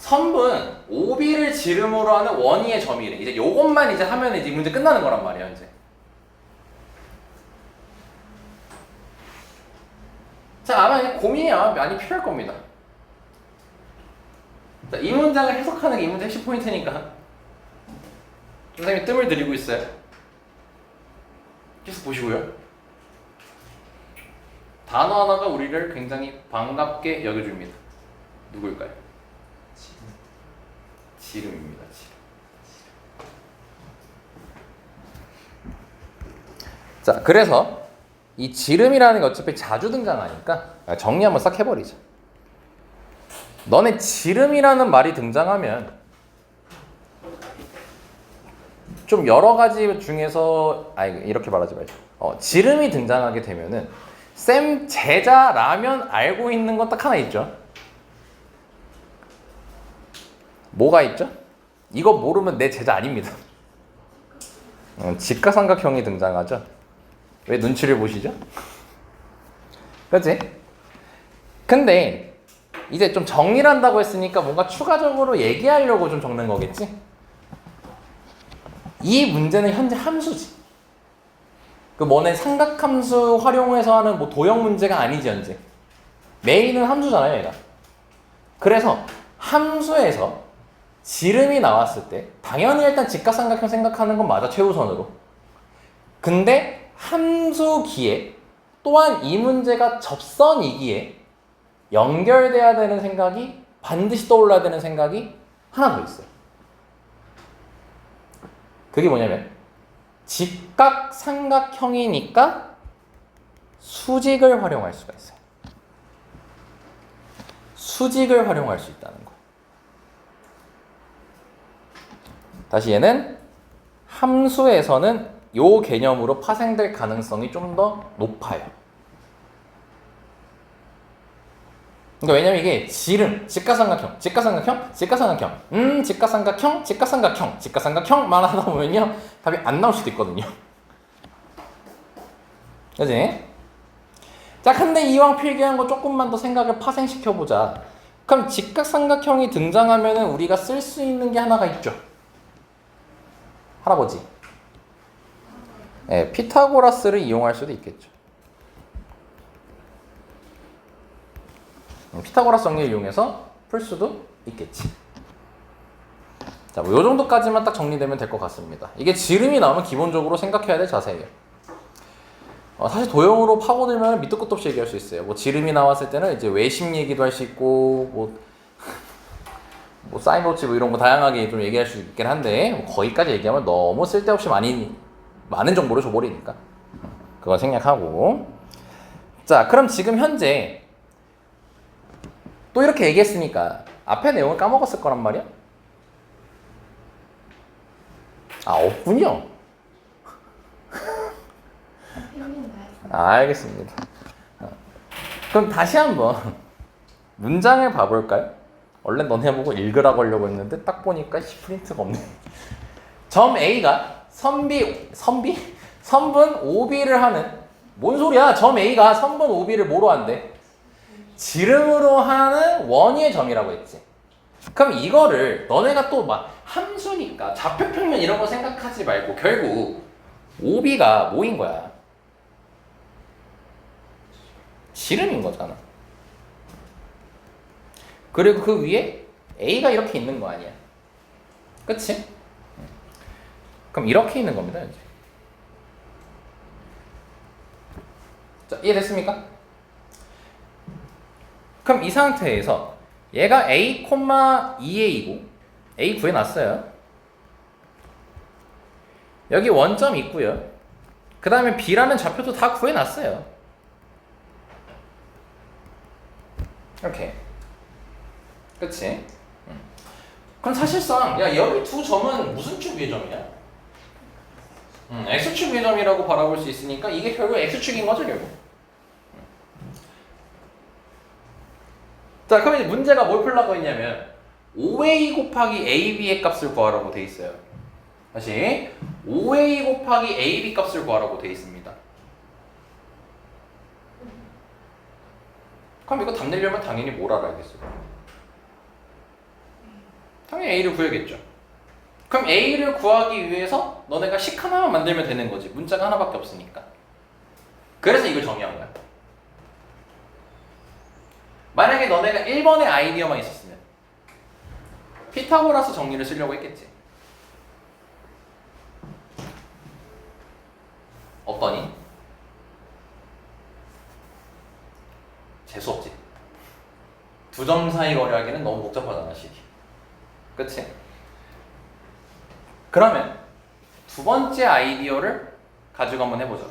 선분 OB를 지름으로 하는 원위의 점이래. 이제 요것만 이제 하면 이제 문제 끝나는 거란 말이야, 이제. 자, 아마 이제 고민이 아마 많이 필요할 겁니다. 자, 이 문장을 해석하는 게 이 문제 핵심 포인트니까 선생님이 뜸을 들이고 있어요. 계속 보시고요. 단어 하나가 우리를 굉장히 반갑게 여겨줍니다. 누구일까요? 지름입니다. 지름. 자, 그래서 이 지름이라는 게 어차피 자주 등장하니까 정리 한번 싹 해버리자. 너네 지름이라는 말이 등장하면 좀 여러 가지 중에서 이렇게 말하지 말자. 지름이 등장하게 되면은 쌤 제자라면 알고 있는 건 딱 하나 있죠. 뭐가 있죠? 이거 모르면 내 제자 아닙니다. 직각삼각형이 등장하죠. 왜 눈치를 보시죠? 그렇지? 근데 이제 좀 정리를 한다고 했으니까 뭔가 추가적으로 얘기하려고 좀 적는 거겠지? 이 문제는 현재 함수지. 그 뭐네 삼각함수 활용해서 하는 뭐 도형 문제가 아니지 현재. 메인은 함수잖아요, 얘가. 그래서 함수에서 지름이 나왔을 때 당연히 일단 직각삼각형 생각하는 건 맞아, 최우선으로. 근데 함수기에 또한 이 문제가 접선이기에 연결돼야 되는 생각이 반드시 떠올라야 되는 생각이 하나 더 있어요. 그게 뭐냐면 직각삼각형이니까 수직을 활용할 수가 있어요. 수직을 활용할 수 있다는 거. 다시 얘는 함수에서는 요 개념으로 파생될 가능성이 좀 더 높아요. 그러니까 왜냐면 이게 지름, 직각삼각형, 직각삼각형, 직각삼각형, 직각삼각형, 직각삼각형, 직각삼각형만 하다 보면요 답이 안 나올 수도 있거든요. 그지? 자, 근데 이왕 필기한 거 조금만 더 생각을 파생시켜보자. 그럼 직각삼각형이 등장하면은 우리가 쓸 수 있는 게 하나가 있죠. 할아버지. 네, 피타고라스를 이용할 수도 있겠죠. 피타고라스 정리를 이용해서 풀 수도 있겠지. 자, 뭐 요 정도까지만 딱 정리되면 될 것 같습니다. 이게 지름이 나오면 기본적으로 생각해야 될 자세예요. 사실 도형으로 파고들면 밑도 끝도 없이 얘기할 수 있어요. 뭐 지름이 나왔을 때는 이제 외심 얘기도 할 수 있고, 뭐 사인 법칙 뭐 이런 거 다양하게 좀 얘기할 수 있긴 한데 뭐 거기까지 얘기하면 너무 쓸데없이 많은 정보를 줘버리니까 그건 생략하고. 자, 그럼 지금 현재 또 이렇게 얘기했으니까 앞에 내용을 까먹었을 거란 말이야? 없군요. 알겠습니다. 그럼 다시 한번 문장을 봐볼까요? 원래 너네 보고 읽으라고 하려고 했는데 딱 보니까 프린트가 없네. 점 A가 선분 OB를 하는, 뭔 소리야? 점 A가 선분 OB를 뭐로 한대? 지름으로 하는 원위의 점이라고 했지. 그럼 이거를 너네가 또 막 함수니까 좌표평면 이런 거 생각하지 말고 결국 OB가 뭐인 거야? 지름인 거잖아. 그리고 그 위에 A가 이렇게 있는 거 아니야? 그치? 그럼 이렇게 있는 겁니다, 이제. 자, 이해됐습니까? 그럼 이 상태에서 얘가 A, 2A이고 A 구해놨어요. 여기 원점 있고요. 그 다음에 B라는 좌표도 다 구해놨어요. 이렇게. 그치? 그럼 사실상 야 여기 두 점은 무슨 축 위의 점이야? X축 위의 점이라고 바라볼 수 있으니까 이게 결국 X축인 거죠, 결국. 자, 그럼 이제 문제가 뭘 풀라고 했냐면 5A 곱하기 AB의 값을 구하라고 돼 있어요. 다시 5A 곱하기 AB 값을 구하라고 돼 있습니다. 그럼 이거 답 내려면 당연히 뭘 알아야겠어요? 당연히 A를 구해야겠죠. 그럼 A를 구하기 위해서 너네가 식 하나만 만들면 되는 거지. 문자가 하나밖에 없으니까. 그래서 이걸 정의한 거야. 만약에 너네가 1번의 아이디어만 있었으면 피타고라스 정리를 쓰려고 했겠지. 없더니 재수없지. 두 점 사이 거리하기는 너무 복잡하잖아, 식이. 그치? 그러면 두 번째 아이디어를 가지고 한번 해보자.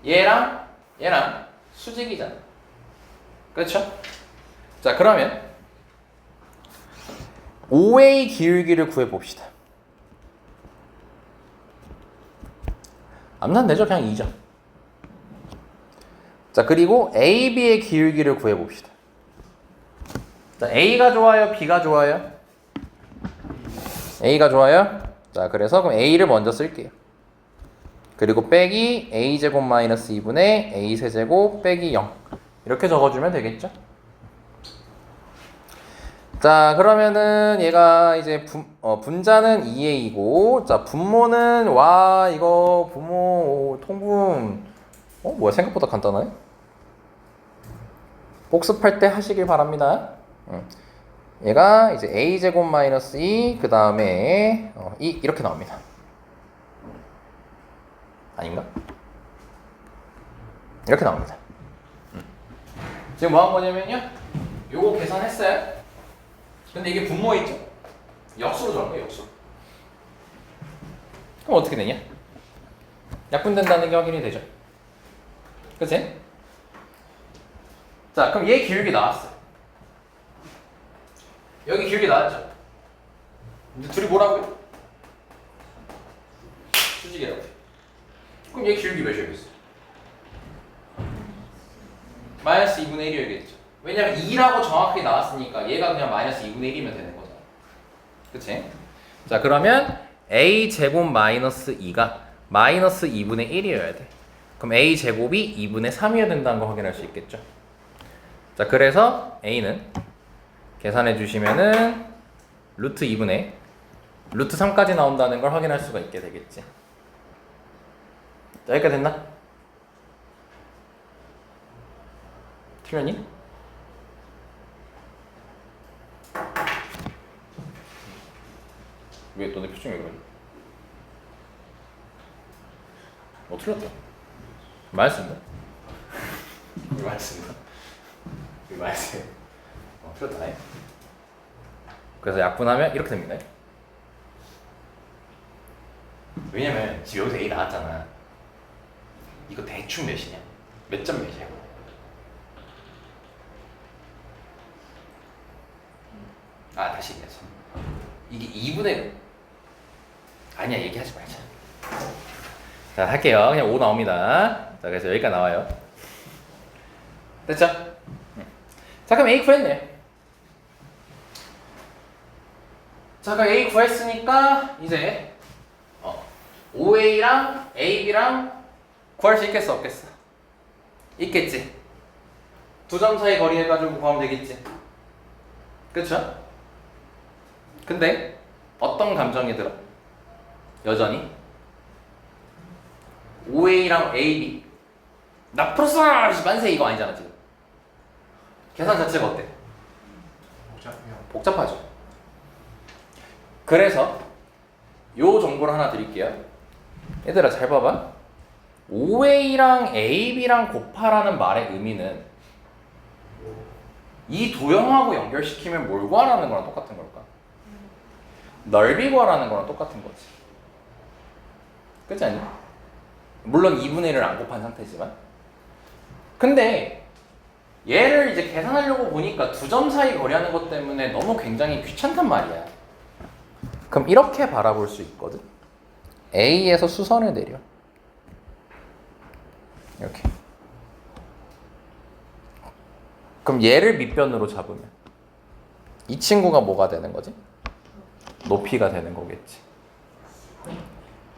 얘랑 수직이잖아. 그렇죠? 자, 그러면 OA 기울기를 구해봅시다. 암산되죠? 그냥 2점. 자, 그리고 AB의 기울기를 구해봅시다. 자, A가 좋아요? B가 좋아요? A가 좋아요? 자, 그래서 그럼 A를 먼저 쓸게요. 그리고 빼기 A제곱 마이너스 2분의 A 세제곱 빼기 0 이렇게 적어주면 되겠죠? 자, 그러면은 얘가 이제 분자는 2A이고, 자, 분모는 이거 분모 통분 뭐야, 생각보다 간단하네? 복습할 때 하시길 바랍니다. 얘가 이제 A제곱 마이너스 2 그 다음에 2 이렇게 나옵니다. 아닌가? 이렇게 나옵니다. 지금 뭐 한 거냐면요, 요거 계산했어요. 근데 이게 분모 있죠? 역수로 적은 거예요, 역수. 그럼 어떻게 되냐? 약분된다는 게 확인이 되죠. 그치? 자, 그럼 얘 기울기 나왔어요. 여기 기울기 나왔죠? 근데 둘이 뭐라고요? 수직이라고요. 그럼 얘 기울기 몇이겠어? 마이너스 2분의 1이어야겠죠. 왜냐면 2라고 정확하게 나왔으니까 얘가 그냥 마이너스 2분의 1이면 되는 거잖아. 그치? 자, 그러면 A제곱 마이너스 2가 마이너스 2분의 1이어야 돼. 그럼 A제곱이 2분의 3이어야 된다는 거 확인할 수 있겠죠. 자, 그래서 A는 계산해 주시면은 루트 2분의 루트 3까지 나온다는 걸 확인할 수가 있게 되겠지. 자, 여기까지 됐나? 틀렸니? 왜 너네 표정이 왜 그러지? 틀렸다. 맞습니다. 왜 맞습니다. 왜 맞어요? 틀렸다. 그래서 약분하면 이렇게 됩니다. 왜냐면 지금 여기서 A 나왔잖아. 이거 대충 몇이냐? 몇 점 몇이야? 다시 얘기하자. 이게 2분의 아니야, 얘기하지 말자. 자, 할게요. 그냥 5 나옵니다. 자, 그래서 여기까지 나와요. 됐죠? 자, 그럼 A 구했네요. 자, 그럼 A 구했으니까 이제 OA랑 AB랑 구할 수 있겠어, 없겠어? 있겠지. 두 점 사이 거리 해가지고 구하면 되겠지. 그쵸? 근데 어떤 감정이 들어? 여전히 OA랑 AB 나 플러스 만세 이거 아니잖아 지금. 계산 자체가 어때? 복잡하죠. 그래서 요 정보를 하나 드릴게요. 얘들아 잘 봐봐. OA랑 AB랑 곱하라는 말의 의미는 이 도형하고 연결시키면 뭘 구하라는 거랑 똑같은 걸까? 넓이 구하라는 거랑 똑같은 거지. 그렇지 않니? 물론 2분의 1을 안 곱한 상태지만. 근데 얘를 이제 계산하려고 보니까 두 점 사이 거리하는 것 때문에 너무 굉장히 귀찮단 말이야. 그럼 이렇게 바라볼 수 있거든. A에서 수선을 내려. 이렇게. 그럼 얘를 밑변으로 잡으면 이 친구가 뭐가 되는 거지? 높이가 되는 거겠지.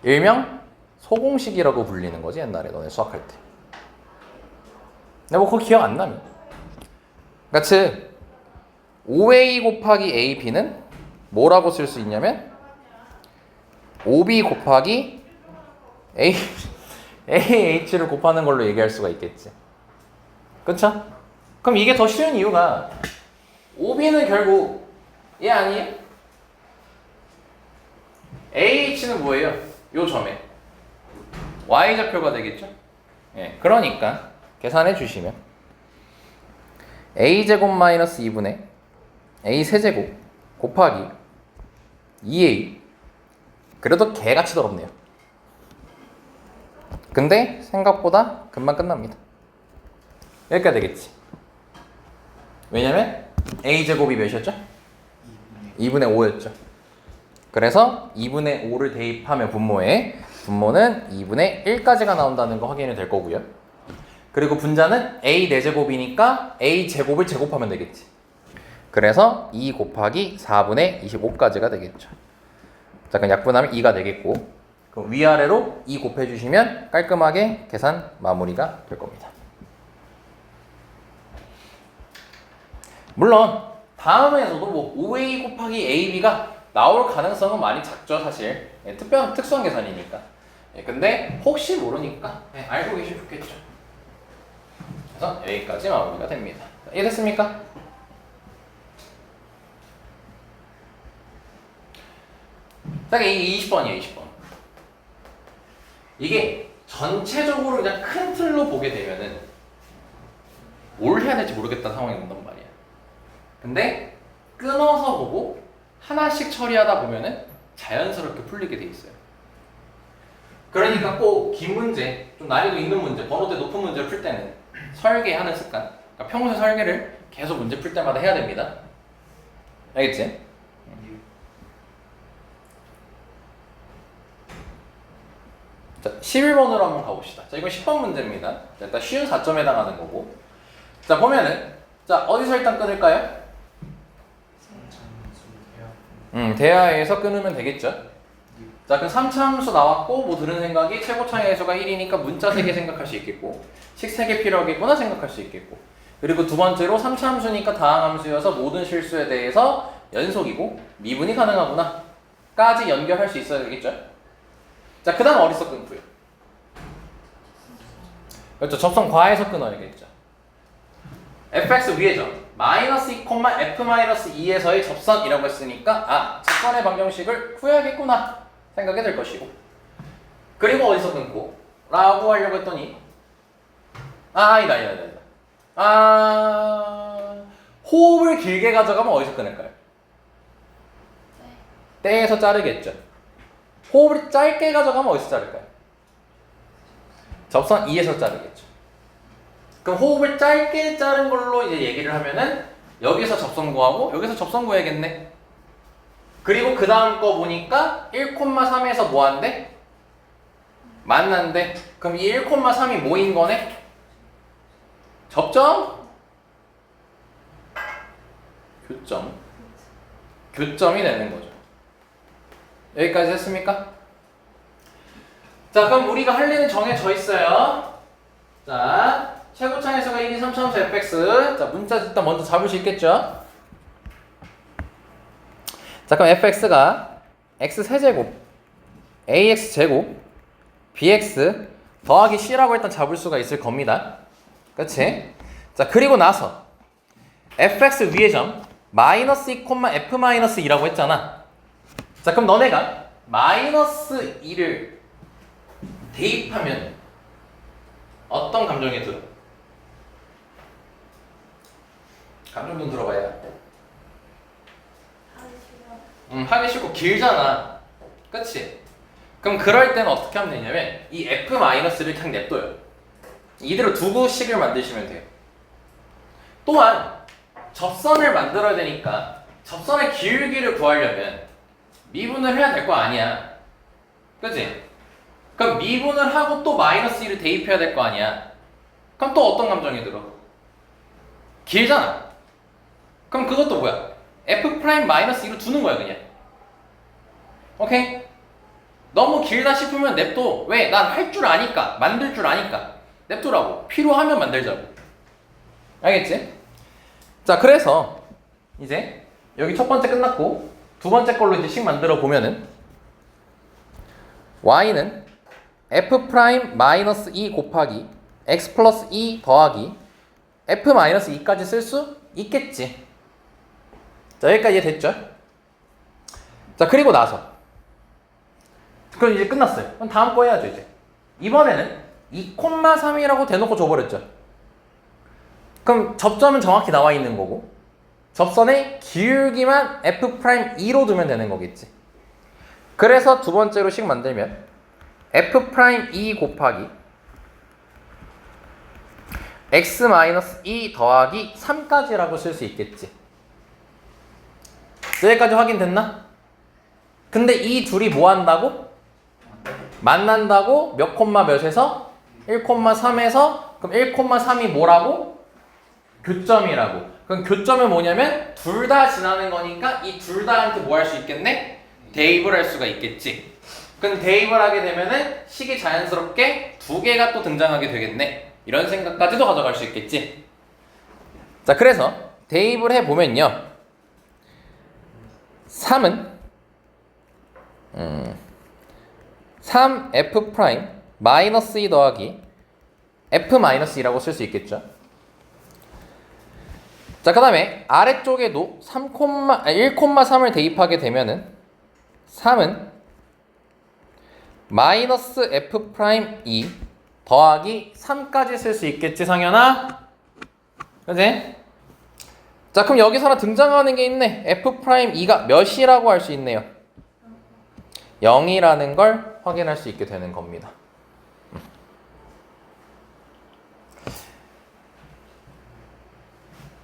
일명 소공식이라고 불리는 거지, 옛날에 너네 수학할 때. 근데 뭐 그거 기억 안 나면. 그러니까 즉 OA 곱하기 AB는 뭐라고 쓸 수 있냐면 OB 곱하기 AH를 곱하는 걸로 얘기할 수가 있겠지. 그쵸? 그럼 이게 더 쉬운 이유가 OB는 결국 얘 아니에요? AH는 뭐예요? 요 점에 Y좌표가 되겠죠? 예, 그러니까 계산해 주시면 A제곱 마이너스 2분의 A 세제곱 곱하기 2A. 그래도 개같이 더럽네요. 근데 생각보다 금방 끝납니다. 여기까지 되겠지. 왜냐면 A제곱이 몇이었죠? 2분의 5였죠. 그래서 2분의 5를 대입하면 분모는 2분의 1까지가 나온다는 거 확인이 될 거고요. 그리고 분자는 A 4제곱이니까 A 제곱을 제곱하면 되겠지. 그래서 2 곱하기 4분의 25까지가 되겠죠. 자, 그럼 약분하면 2가 되겠고, 그럼 위아래로 2 곱해주시면 깔끔하게 계산 마무리가 될 겁니다. 물론 다음에서도 뭐 5A 곱하기 AB가 나올 가능성은 많이 작죠, 사실. 예, 특수한 계산이니까. 예, 근데 혹시 모르니까 알고 계시면 좋겠죠. 그래서 여기까지 마무리가 됩니다. 이해됐습니까? 딱 이 20번이에요, 20번. 이게 전체적으로 그냥 큰 틀로 보게 되면은 뭘 해야 될지 모르겠다는 상황이 온단 말이야. 근데 끊어서 보고 하나씩 처리하다 보면은 자연스럽게 풀리게 돼 있어요. 그러니까 꼭 긴 문제, 좀 난이도 있는 문제, 번호대 높은 문제를 풀 때는 설계하는 습관, 그러니까 평소 설계를 계속 문제 풀 때마다 해야 됩니다. 알겠지? 자, 11번으로 한번 가봅시다. 자, 이건 10번 문제입니다. 자, 일단 쉬운 4점에 해당하는 거고. 자, 보면은, 자, 어디서 일단 끊을까요? 대하에서 끊으면 되겠죠? 자, 그럼 3차함수 나왔고, 뭐 들은 생각이 최고차의 해소가 1이니까 문자 3개 생각할 수 있겠고, 식 3개 필요하겠구나 생각할 수 있겠고, 그리고 두 번째로 3차함수니까 다항함수여서 모든 실수에 대해서 연속이고, 미분이 가능하구나 까지 연결할 수 있어야 되겠죠? 자, 그 다음 어디서 끊고요? 그렇죠. 접선 과에서 끊어야겠죠. fx 위의 점 마이너스 2, f-2에서의 접선이라고 했으니까 접선의 방정식을 구해야겠구나 생각이 될 것이고, 그리고 어디서 끊고? 라고 하려고 했더니 아니다. 호흡을 길게 가져가면 어디서 끊을까요? 때에서 자르겠죠. 호흡을 짧게 가져가면 어디서 자를까요? 접선 2에서 자르겠죠. 그럼 호흡을 짧게 자른 걸로 이제 얘기를 하면은 여기서 접선 구하고 여기서 접선 구해야겠네. 그리고 그 다음 거 보니까 1,3에서 뭐 한대? 만난대. 그럼 이 1,3이 뭐인 거네? 접점? 교점이 되는 거죠. 여기까지 했습니까? 자, 그럼 우리가 할 일은 정해져 있어요. 자, 최고차 해소가 1, 2, 3차함수 fx. 자, 문자 일단 먼저 잡을 수 있겠죠? 자, 그럼 fx가 x 세제곱 ax 제곱 bx 더하기 c라고 일단 잡을 수가 있을 겁니다. 그치? 자, 그리고 나서 fx 위의 점 마이너스 2, f-2라고 했잖아. 자, 그럼 너네가 마이너스 2를 대입하면 어떤 감정이 들어? 감정 좀 들어봐야. 하기 싫고 길잖아. 그치? 그럼 그럴 때는 어떻게 하면 되냐면 이 f-를 그냥 냅둬요. 이대로 두고 식을 만드시면 돼요. 또한 접선을 만들어야 되니까 접선의 기울기를 구하려면 미분을 해야 될 거 아니야. 그치? 그럼 미분을 하고 또 마이너스 1을 대입해야 될 거 아니야. 그럼 또 어떤 감정이 들어? 길잖아. 그럼 그것도 뭐야? f'-2로 두는 거야 그냥. 오케이? 너무 길다 싶으면 냅둬. 왜? 난 할 줄 아니까. 만들 줄 아니까. 냅두라고. 필요하면 만들자고. 알겠지? 자, 그래서 이제 여기 첫 번째 끝났고 두 번째 걸로 이제 식 만들어 보면은 y는 f 프라임 마이너스 2 곱하기 x 플러스 2 더하기 f 마이너스 2까지 쓸 수 있겠지. 자, 여기까지 이해됐죠? 자, 그리고 나서 그럼 이제 끝났어요. 그럼 다음 거 해야죠. 이제 이번에는 2,3이라고 대놓고 줘버렸죠. 그럼 접점은 정확히 나와 있는 거고 접선의 기울기만 f'2로 두면 되는 거겠지. 그래서 두 번째로 식 만들면 f'2 곱하기 x-2 더하기 3까지라고 쓸 수 있겠지. 여기까지 확인됐나? 근데 이 둘이 뭐 한다고? 만난다고 몇 콤마 몇에서? 1,3에서 그럼 1,3이 뭐라고? 교점이라고. 그럼 교점은 뭐냐면 둘 다 지나는 거니까 이 둘 다한테 뭐 할 수 있겠네? 대입을 할 수가 있겠지. 그럼 대입을 하게 되면은 식이 자연스럽게 두 개가 또 등장하게 되겠네. 이런 생각까지도 가져갈 수 있겠지. 자, 그래서 대입을 해보면요 3은 3f 프라임 마이너스 2 더하기 f 마이너스 2라고 쓸 수 있겠죠. 자, 그 다음에 아래쪽에도 1,3을 대입하게 되면은 3은 마이너스 f 프라임 2 더하기 3까지 쓸 수 있겠지, 상현아? 그지? 자, 그럼 여기서 하나 등장하는 게 있네. f 프라임 2가 몇이라고 할 수 있네요. 0이라는 걸 확인할 수 있게 되는 겁니다.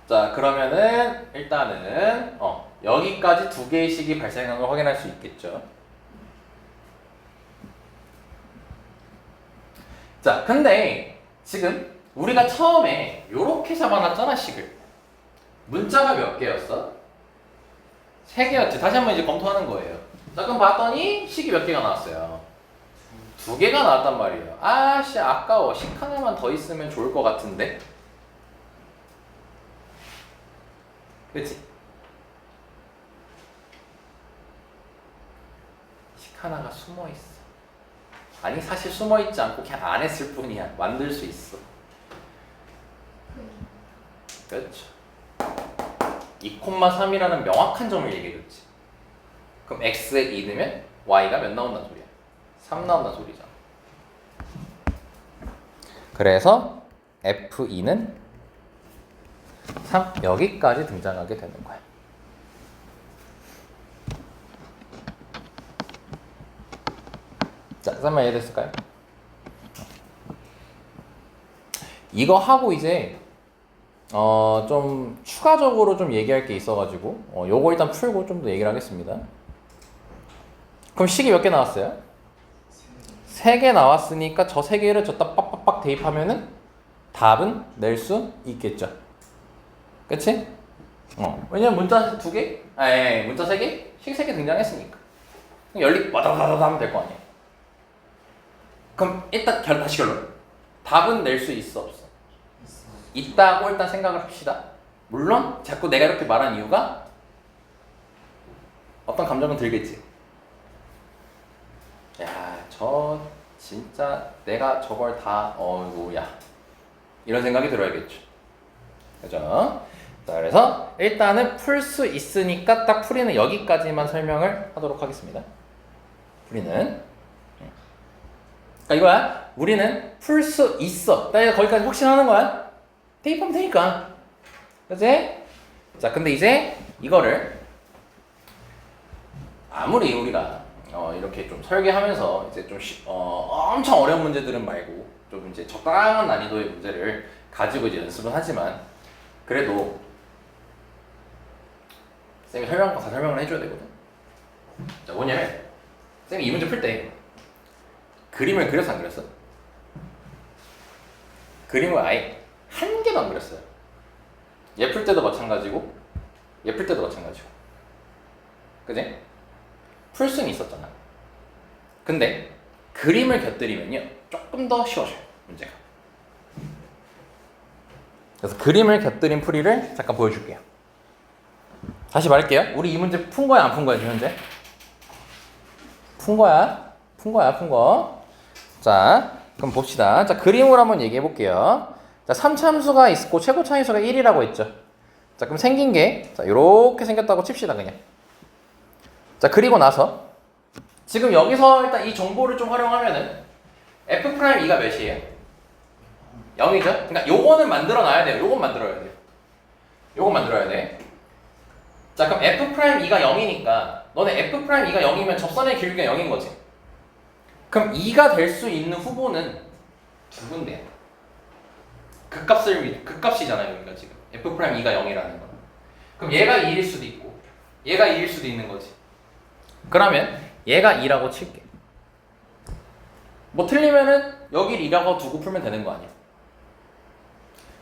자, 그러면은 일단은 여기까지 두 개의 식이 발생한 걸 확인할 수 있겠죠. 자, 근데 지금 우리가 처음에 요렇게 잡아놨잖아, 식을. 문자가 몇 개였어? 3개였지. 다시 한번 이제 검토하는 거예요. 자, 그럼 봤더니 식이 몇 개가 나왔어요? 2개가 나왔단 말이에요. 아씨, 아까워. 식 하나만 더 있으면 좋을 것 같은데. 그치? 식 하나가 숨어있어. 아니, 사실 숨어있지 않고 그냥 안 했을 뿐이야. 만들 수 있어. 그렇죠. 2,3이라는 명확한 점을 얘기해줬지. 그럼 x에 2 넣으면 y가 몇 나온다는 소리야? 3 나온다는 소리잖아. 그래서 f2는 3 여기까지 등장하게 되는 거야. 자, 설마 이해됐을까요? 이거 하고 이제 좀 추가적으로 좀 얘기할 게 있어가지고 요거 일단 풀고 좀 더 얘기를 하겠습니다. 그럼 식이 몇 개 나왔어요? 3개 나왔으니까 저 3개를 저따 빡빡빡 대입하면은 답은 낼 수 있겠죠. 그치? 왜냐면 문자 2개? 문자 3개? 식 3개 등장했으니까 연립 와다다다다 하면 될 거 아니야. 그럼 일단 다시 결론. 답은 낼 수 있어, 없어? 있다고 일단 생각을 합시다. 물론 자꾸 내가 이렇게 말한 이유가 어떤 감정은 들겠지. 야, 저 진짜 내가 저걸 다 어이구야 이런 생각이 들어야겠죠. 그죠? 자, 그래서 일단은 풀 수 있으니까 딱 풀이는 여기까지만 설명을 하도록 하겠습니다. 풀이는 이거야. 우리는 풀 수 있어. 나 거기까지 확신하는 거야. 대입하면 되니까. 그치? 자, 근데 이제 이거를 아무리 우리가 이렇게 좀 설계하면서 이제 좀 엄청 어려운 문제들은 말고 좀 이제 적당한 난이도의 문제를 가지고 이제 연습은 하지만 그래도 쌤이 다 설명을 해줘야 되거든. 자, 뭐냐면 쌤이 이 문제 풀 때 그림을 그려서 안 그렸어? 그림을 아예 한 개도 안 그렸어요. 얘 풀 때도 마찬가지고 얘 풀 때도 마찬가지고. 그지? 풀 수는 있었잖아. 근데 그림을 곁들이면요 조금 더 쉬워져요, 문제가. 그래서 그림을 곁들인 풀이를 잠깐 보여줄게요. 다시 말할게요. 우리 이 문제 푼 거야 안 푼 거야 지금 현재? 푼 거야. 푼 거. 자, 그럼 봅시다. 자, 그림으로 한번 얘기해 볼게요. 자, 3참수가 있고 최고 차이수가 1이라고 했죠. 자, 그럼 생긴 게 자, 요렇게 생겼다고 칩시다 그냥. 자, 그리고 나서 지금 여기서 일단 이 정보를 좀 활용하면은 F'E가 몇이에요? 0이죠? 그러니까 요거는 만들어 놔야 돼요. 요건 만들어야 돼요. 요건 만들어야 돼. 자, 그럼 F'E가 0이니까 너네 F'E가 0이면 접선의 길이가 0인 거지. 그럼 2가 될 수 있는 후보는 두 군데야. 극값이잖아요, 여기가 지금. F'E가 0이라는 건. 그럼 얘가 2일 수도 있고, 얘가 2일 수도 있는 거지. 그러면 얘가 2라고 칠게. 뭐 틀리면은 여길 2라고 두고 풀면 되는 거 아니야.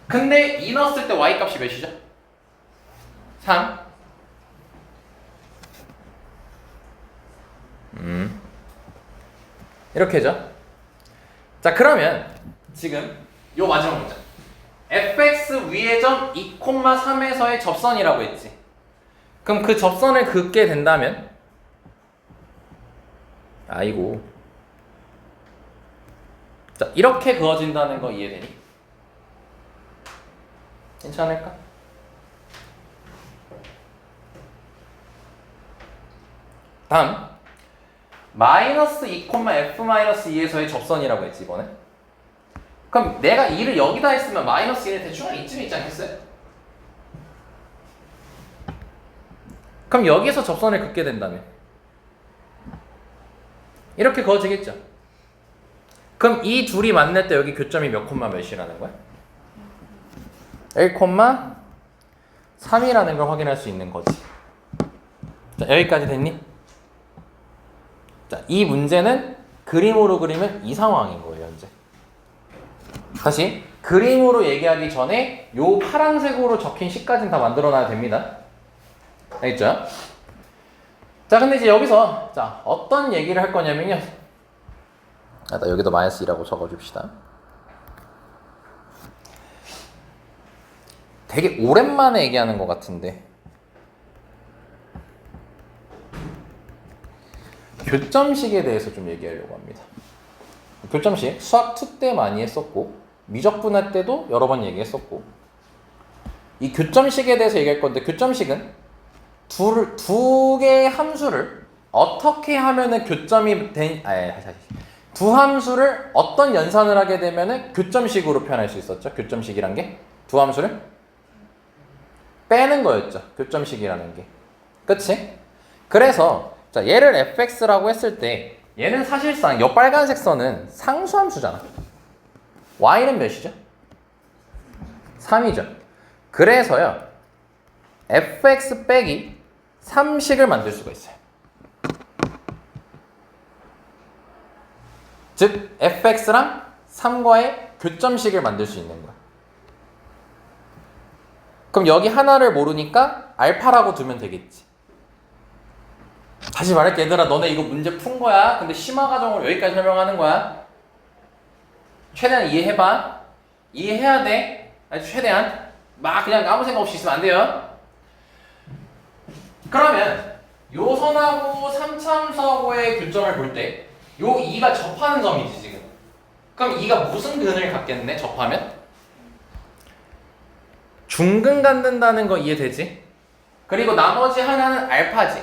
근데 2 넣었을 때 y 값이 몇이죠? 3. 이렇게죠. 자, 그러면 지금 요 마지막 문제. fx 위의 점 2,3에서의 접선이라고 했지. 그럼 그 접선을 긋게 된다면 아이고. 자, 이렇게 그어진다는 거 이해되니? 괜찮을까? 다음 마이너스 2,f-2에서의 접선이라고 했지 이번에. 그럼 내가 2를 여기다 했으면 마이너스 1은 대충 이쯤에 있지 않겠어요? 그럼 여기서 접선을 긋게 된다면 이렇게 그어지겠죠? 그럼 이 둘이 만날 때 여기 교점이 몇 콤마 몇이라는 거야? 1,3이라는 걸 확인할 수 있는 거지. 자, 여기까지 됐니? 자, 이 문제는 그림으로 그리면 이 상황인 거예요, 현재. 다시 그림으로 얘기하기 전에 요 파란색으로 적힌 식까지는 다 만들어 놔야 됩니다. 알겠죠? 자, 근데 이제 여기서 자, 어떤 얘기를 할 거냐면요. 나 여기도 마이너스 2라고 적어줍시다. 되게 오랜만에 얘기하는 것 같은데 교점식에 대해서 좀 얘기하려고 합니다. 교점식 수학 2 때 많이 했었고 미적분할 때도 여러 번 얘기했었고 이 교점식에 대해서 얘기할 건데 교점식은 두 개의 함수를 어떻게 하면은 교점이 두 함수를 어떤 연산을 하게 되면은 교점식으로 표현할 수 있었죠. 교점식이란 게 두 함수를 빼는 거였죠. 교점식이라는 게. 그치? 그래서 자, 얘를 fx라고 했을 때 얘는 사실상 이 빨간색 선은 상수함수잖아. y는 몇이죠? 3이죠. 그래서요 fx 빼기 3식을 만들 수가 있어요. 즉 fx랑 3과의 교점식을 만들 수 있는 거야. 그럼 여기 하나를 모르니까 알파라고 두면 되겠지. 다시 말할게 얘들아, 너네 이거 문제 푼 거야. 근데 심화 과정으로 여기까지 설명하는 거야. 최대한 이해해봐. 이해해야 돼. 최대한 막 그냥 아무 생각 없이 있으면 안 돼요. 그러면 요 선하고 3참수하고의 교점을 볼 때 요 2가 접하는 점이지 지금. 그럼 2가 무슨 근을 갖겠네 접하면? 중근 갖는다는 거 이해되지? 그리고 나머지 하나는 알파지.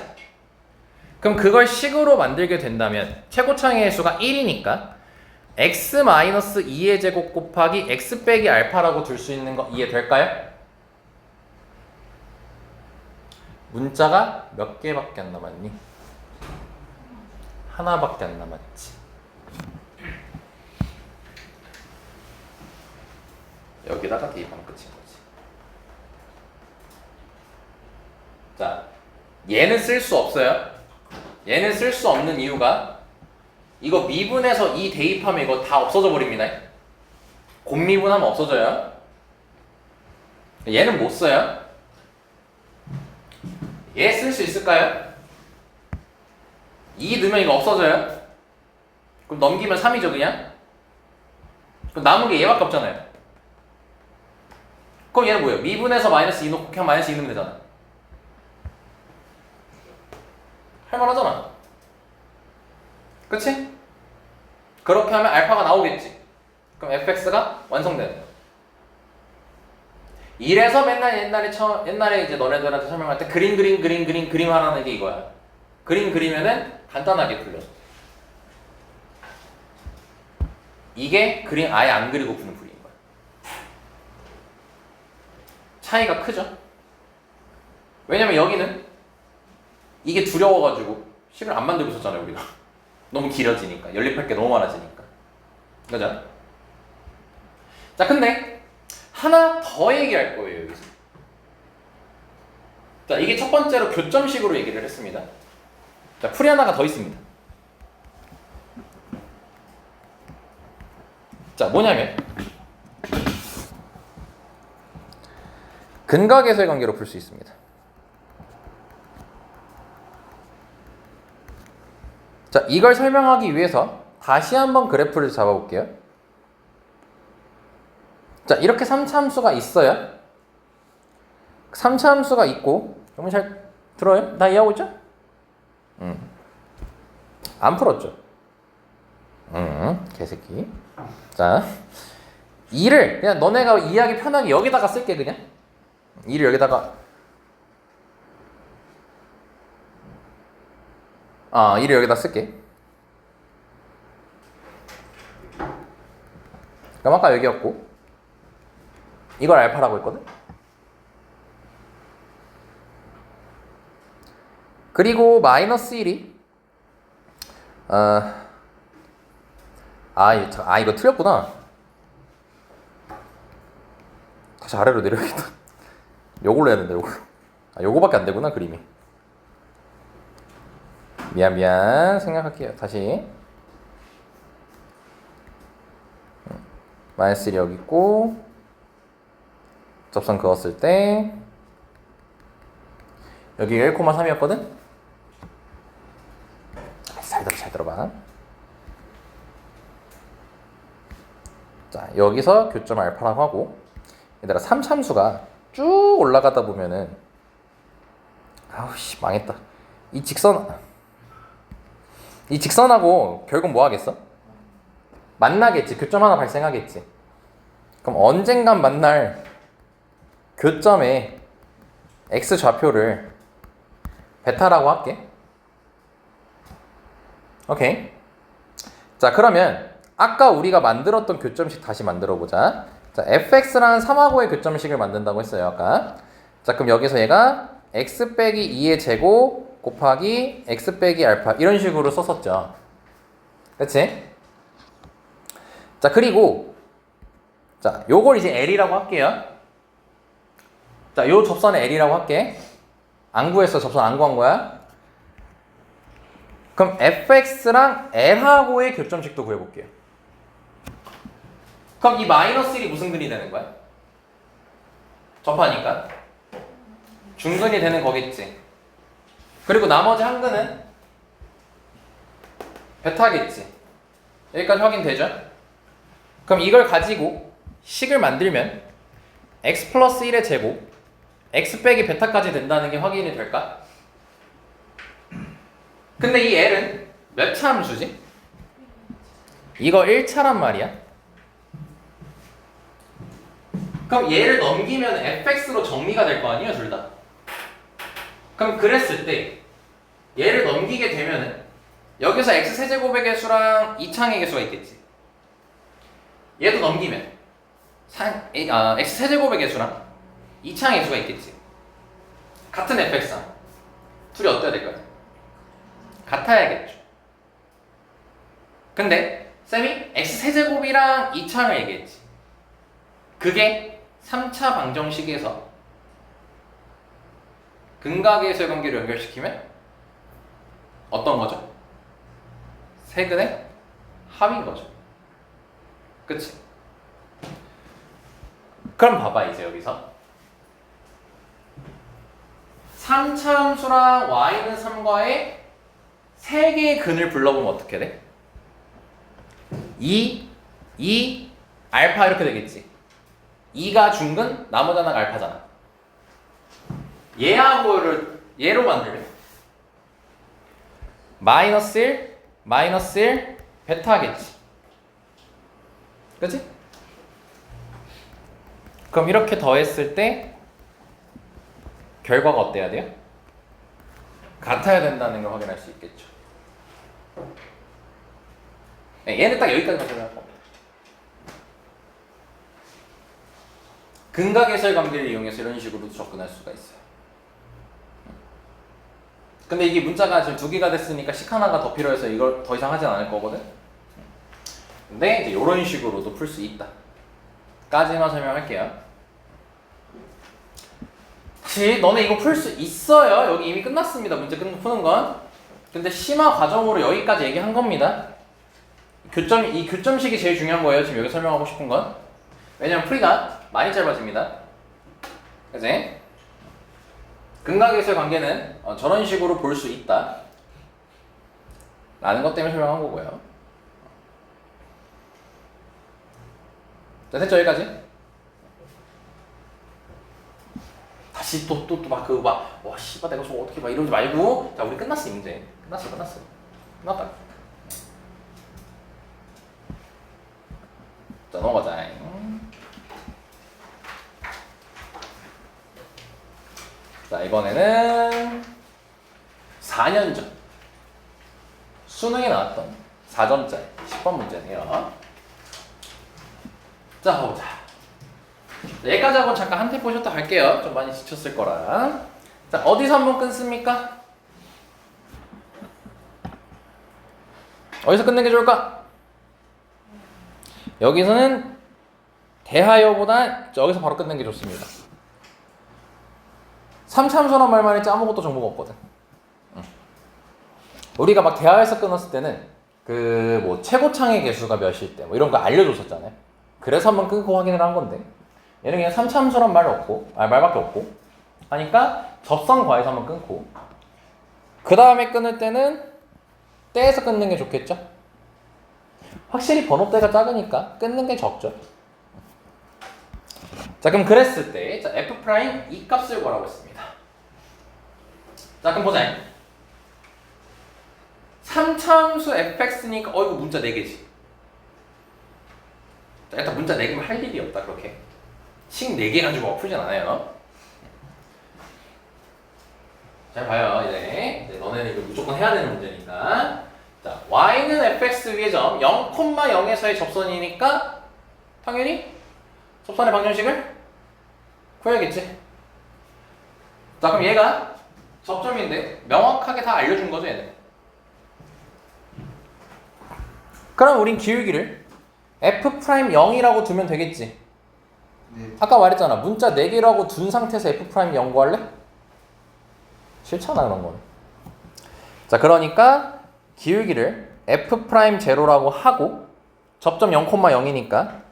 그럼 그걸 식으로 만들게 된다면 최고차이의 수가 1이니까 x-2의 제곱 곱하기 x 빼기 알파라고 둘 수 있는 거 이해될까요? 문자가 몇 개밖에 안 남았니? 하나밖에 안 남았지. 여기다가 대입하면 끝인 거지. 자, 얘는 쓸 수 없어요. 얘는 쓸 수 없는 이유가 이거 미분해서 이 대입하면 이거 다 없어져 버립니다. 곱미분하면 없어져요. 얘는 못 써요. 얘 쓸 수 있을까요? 2 넣으면 이거 없어져요. 그럼 넘기면 3이죠 그냥. 그럼 남은 게 얘밖에 없잖아요. 그럼 얘는 뭐예요? 미분해서 마이너스 2 넣고 그냥 마이너스 2 넣으면 되잖아. 할만하잖아. 그치? 그렇게 하면 알파가 나오겠지. 그럼 fx가 완성되는 거야. 이래서 맨날 옛날에 이제 너네들한테 설명할 때 그림 하라는 게 이거야. 그림 그리면은 간단하게 풀려서. 이게 그림 아예 안 그리고 푸는 풀이인 거야. 차이가 크죠? 왜냐면 여기는 이게 두려워가지고 식을 안 만들고 있었잖아요, 우리가. 너무 길어지니까. 연립할 게 너무 많아지니까. 그죠? 자, 근데 하나 더 얘기할 거예요, 여기서. 자, 이게 첫 번째로 교점식으로 얘기를 했습니다. 자, 풀이 하나가 더 있습니다. 자, 뭐냐면 근각에서의 관계로 풀 수 있습니다. 자, 이걸 설명하기 위해서 다시 한번 그래프를 잡아볼게요. 자, 이렇게 3차 함수가 있어요. 3차 함수가 있고, 여러분 잘 들어요? 다 이해하고 있죠? 안 풀었죠? 개새끼. 자, 2를 그냥 너네가 이해하기 편하게 여기다가 쓸게. 그냥 2를 여기다가 2를 여기다 쓸게. 그럼 아까 여기였고 이걸 알파라고 했거든. 그리고 마이너스 1이 이거 틀렸구나. 다시 아래로 내려야겠다. 요걸로 해야 된다. 요걸로. 요거밖에 안 되구나, 그림이. 미안 생각할게요. 다시. 마이너스 1이 여기 있고 접선 그었을 때 여기 1,3이었거든? 잘 들어봐. 자, 여기서 교점 알파라고 하고 얘들아 3참수가 쭉 올라가다 보면은 아우씨 망했다. 이 직선하고 결국 뭐 하겠어? 만나겠지. 교점 하나 발생하겠지. 그럼 언젠간 만날 교점의 x 좌표를 베타라고 할게. 오케이. 자, 그러면 아까 우리가 만들었던 교점식 다시 만들어 보자. 자, fx랑 3하고의 교점식을 만든다고 했어요, 아까. 자, 그럼 여기서 얘가 x 빼기 2의 제곱 곱하기 x 빼기 알파 이런 식으로 썼었죠. 그치? 자, 그리고 자, 요걸 이제 L이라고 할게요. 자, 요 접선을 L이라고 할게. 안 구했어. 접선 안 구한 거야. 그럼 fx랑 L하고의 교점식도 구해볼게요. 그럼 이 마이너스 1이 무슨 근이 되는 거야? 접하니까 중근이 되는 거겠지. 그리고 나머지 한 근은 베타겠지. 여기까지 확인되죠? 그럼 이걸 가지고 식을 만들면 x 플러스 1의 제곱 x 빼기 베타까지 된다는 게 확인이 될까? 근데 이 L은 몇 차 함수지? 이거 1차란 말이야. 그럼 얘를 넘기면 fx로 정리가 될 거 아니에요, 둘 다? 그럼 그랬을 때 얘를 넘기게 되면은 여기서 x 세제곱의 개수랑 2창의 개수가 있겠지. 얘도 넘기면 x 세제곱의 개수랑 2창의 개수가 있겠지. 같은 fx랑 둘이 어때야 될까요? 같아야겠죠. 근데 쌤이 x 세제곱이랑 2창을 얘기했지. 그게 3차 방정식에서 근각에서의 관계를 연결시키면 어떤 거죠? 세근의 합인 거죠. 그치? 그럼 봐봐, 이제 여기서 3차 함수랑 y는 3과의 3개의 근을 불러보면 어떻게 돼? 2, 알파 이렇게 되겠지. 2가 중근, 나머지 하나가 알파잖아. 얘로 만들면 마이너스 1, 마이너스 1, 베타겠지. 그치? 그럼 이렇게 더했을 때 결과가 어때야 돼요? 같아야 된다는 걸 확인할 수 있겠죠. 네, 얘는 딱 여기까지만 설명할 겁니다. 근각외설 관계를 이용해서 이런 식으로 접근할 수가 있어요. 근데 이게 문자가 지금 2개가 됐으니까 식 하나가 더 필요해서 이걸 더 이상 하진 않을 거거든. 근데 이제 이런 식으로도 풀 수 있다 까지만 설명할게요. 다시 너네 이거 풀 수 있어요. 여기 이미 끝났습니다. 문제 푸는 건. 근데 심화 과정으로 여기까지 얘기한 겁니다. 이 교점식이 제일 중요한 거예요. 지금 여기 설명하고 싶은 건. 왜냐면 풀이가 많이 짧아집니다. 그치? 근각외설 관계는 저런 식으로 볼 수 있다 라는 것 때문에 설명한 거고요. 자, 됐죠? 여기까지? 다시 또 막 와 씨발 내가 저거 어떻게 막 이러지 말고. 자, 우리 끝났어. 이 문제 끝났어. 끝났다. 자, 넘어가자. 자, 이번에는 4년 전 수능에 나왔던 4점짜리 10번 문제네요. 자, 가보자. 여기까지 하고 잠깐 한 템포 쉬었다 갈게요. 좀 많이 지쳤을 거라. 자, 어디서 한번 끊습니까? 어디서 끝내는 게 좋을까? 여기서는 대하여보다 여기서 바로 끝내는 게 좋습니다. 3참수란 말만 했지 아무것도 정보가 없거든. 우리가 막 대하에서 끊었을 때는 그 뭐 최고창의 개수가 몇일 때 뭐 이런 거 알려줬었잖아요. 그래서 한번 끊고 확인을 한 건데 얘는 그냥 3참수란 말밖에 없고 하니까 접선 과에서 한번 끊고 그 다음에 끊을 때는 때에서 끊는 게 좋겠죠? 확실히 번호대가 작으니까 끊는 게 적죠. 자, 그럼 그랬을 때 자, f' 이 값을 구하라고 했습니다. 자, 그럼 보자. 3참수 fx니까 이거 문자 4개지. 자, 일단 문자 4개면 할 일이 없다. 그렇게 식 4개 가지고 풀진 않아요. 잘 봐요. 이제 너네는 이거 무조건 해야 되는 문제니까. 자, y는 fx 위의 점 0,0에서의 접선이니까 당연히 접선의 방정식을 구해야겠지. 자, 그럼 얘가 접점인데 명확하게 다 알려준 거죠, 얘는. 그럼 우린 기울기를 f'0이라고 두면 되겠지. 네. 아까 말했잖아. 문자 4개라고 둔 상태에서 f'0 구할래? 싫잖아, 그런 건. 자, 그러니까 기울기를 f'0라고 하고 접점 0,0이니까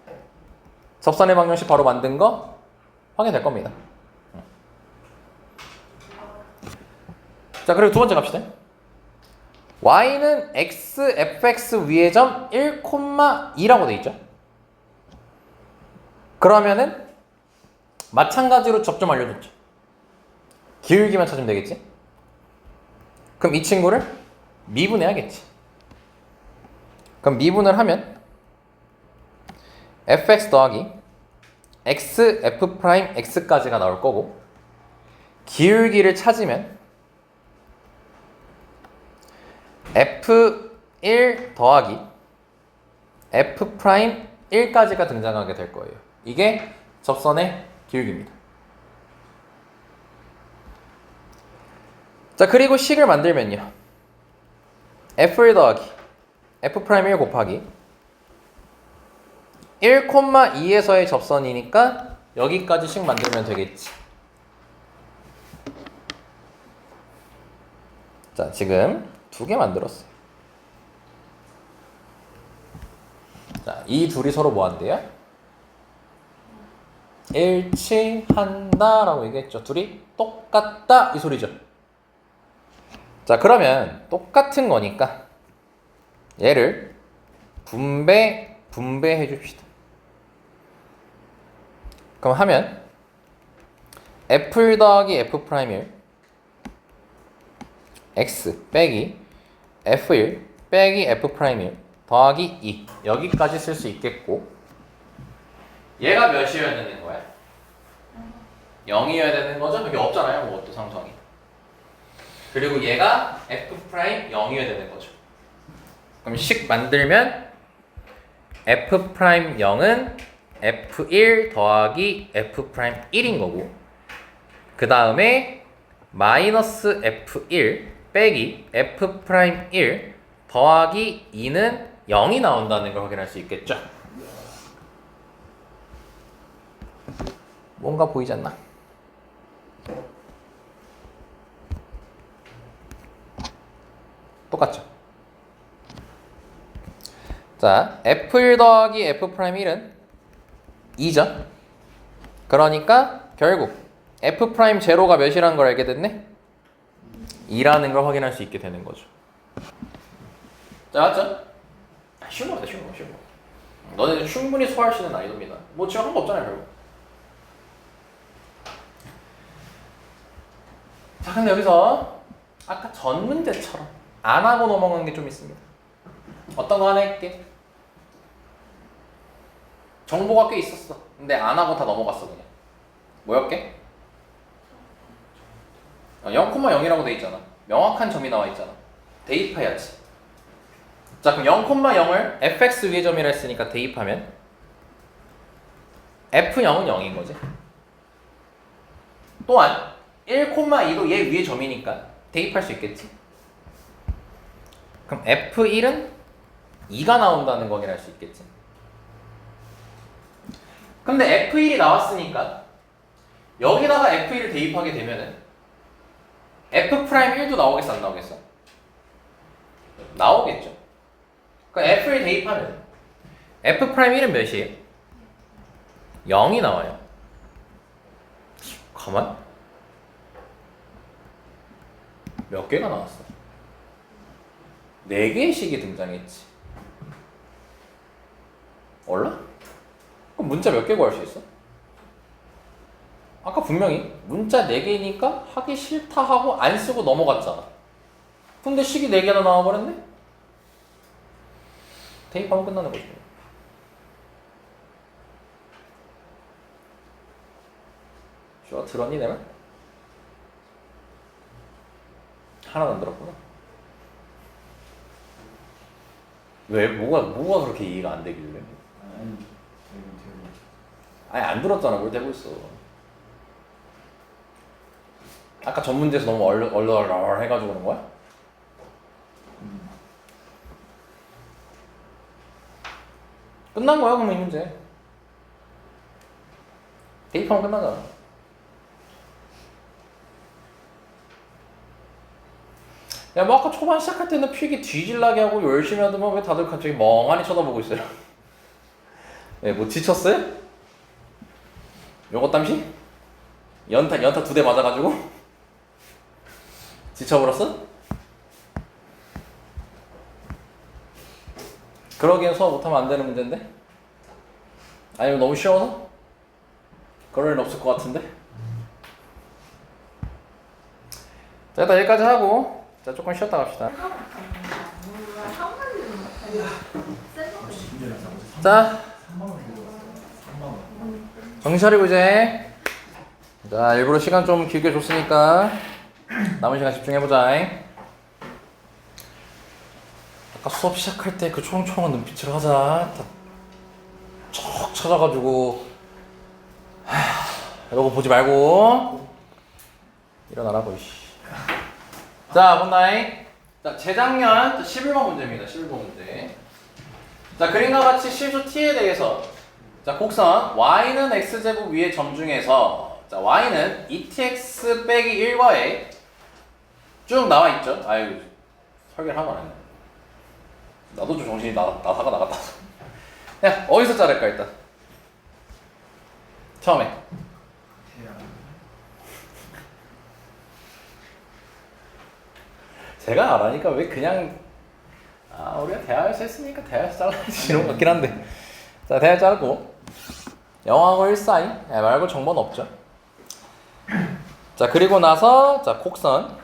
접선의 방정식 바로 만든 거 확인될 겁니다. 자, 그리고 두 번째 갑시다. y는 x, fx 위의 점 1,2라고 돼 있죠. 그러면은 마찬가지로 접점 알려줬죠. 기울기만 찾으면 되겠지. 그럼 이 친구를 미분해야겠지. 그럼 미분을 하면 fx 더하기 x, f'x까지가 나올 거고 기울기를 찾으면 f1 더하기 f'1까지가 등장하게 될 거예요. 이게 접선의 기울기입니다. 자, 그리고 식을 만들면요. f1 더하기 f'1 곱하기 1,2에서의 접선이니까 여기까지 식 만들면 되겠지. 자, 지금 2개 만들었어요. 자, 이 둘이 서로 뭐 한대요? 일치한다 라고 얘기했죠. 둘이 똑같다 이 소리죠. 자, 그러면 똑같은 거니까 얘를 분배해 줍시다. 그럼 하면 f 더하기 f'1 x 빼기 F1 빼기 F'1 더하기 2 여기까지 쓸 수 있겠고 얘가 몇이어야 되는 거야? 0이어야 되는 거죠? 여기 없잖아요. 뭐 또 상수항이. 그리고 얘가 F'0이어야 되는 거죠. 그럼 식 만들면 F'0은 F1 더하기 F'1인 거고 그 다음에 마이너스 F1 빼기 F'1 더하기 2는 0이 나온다는 걸 확인할 수 있겠죠. 뭔가 보이지 않나? 똑같죠? 자, F1 더하기 F'1은 2죠? 그러니까 결국 F'0가 몇이라는 걸 알게 됐네? 2라는 걸 확인할 수 있게 되는 거죠. 자, 맞죠? 쉬운 거다, 쉬운 거, 쉬운 거. 너네들 충분히 소화할 수 있는 난이도입니다. 뭐 지금 한 거 없잖아요, 결국. 자, 근데 여기서 아까 전 문제처럼 안 하고 넘어간 게 좀 있습니다. 어떤 거 하나 할게. 정보가 꽤 있었어. 근데 안 하고 다 넘어갔어, 그냥. 뭐였게? 0,0이라고 돼 있잖아. 명확한 점이 나와 있잖아. 대입해야지. 자, 그럼 0,0을 fx 위의 점이라 했으니까 대입하면 f0은 0인 거지. 또한 1,2도 얘 위의 점이니까 대입할 수 있겠지. 그럼 f1은 2가 나온다는 거 확인할 수 있겠지. 근데 f1이 나왔으니까 여기다가 f1을 대입하게 되면은 f'1도 나오겠어, 안 나오겠어? 나오겠죠. 그러니까 f를 대입하면 f'1은 몇이에요? 0이 나와요. 가만? 몇 개가 나왔어? 4개의 식이 등장했지. 얼라? 그럼 문자 몇 개 구할 수 있어? 아까 분명히 문자 4개니까 하기 싫다 하고 안 쓰고 넘어갔잖아. 근데 식이 4개나 나와버렸네? 대입하면 끝나는 거지. 슈아 들었니 내 말? 하나도 안 들었구나. 왜? 뭐가 그렇게 이해가 안 되길래? 아니 안 들었잖아. 뭘 대고 있어. 아까 전 문제에서 너무 얼얼 해가지고 그런 거야? 끝난 거야 그럼 이 문제. 대입하면 끝나잖아. 야, 뭐 아까 초반 시작할 때는 필기 뒤질나게 하고 열심히 하더만 왜 다들 갑자기 멍하니 쳐다보고 있어요? 네, 뭐 지쳤어요? 요거 땀시? 연타 2대 맞아가지고? 지쳐버렸어? 그러기엔 수업 못하면 안 되는 문제인데? 아니면 너무 쉬워서? 그럴 일 없을 것 같은데? 자, 일단 여기까지 하고 자, 조금 쉬었다 갑시다. 자, 정신 차리고 이제. 자, 일부러 시간 좀 길게 줬으니까 남은 시간 집중해보자. 아까 수업 시작할 때 그 초롱초롱한 눈빛으로 하자. 다 척 찾아가지고 이러고 보지 말고 일어나라고. 자, 본다잉. 자, 재작년 11번 문제입니다. 11번 문제. 자, 그림과 같이 실수 t에 대해서 자, 곡선 y는 x제곱 위의 점 중에서 자, y는 2tx 빼기 1과에 쭉 나와 있죠. 아유, 설계를 하면 안 했네. 나도 좀 정신이 나사가 나갔다. 야, 어디서 자를까 일단? 처음에. 제가 알아니까 왜 그냥 우리가 대화에서 했으니까 대화에서 잘라야지 이런 것 같긴 한데. 자, 대화 자르고 0하고 1 사이 말고 정보는 없죠. 자, 그리고 나서 자, 곡선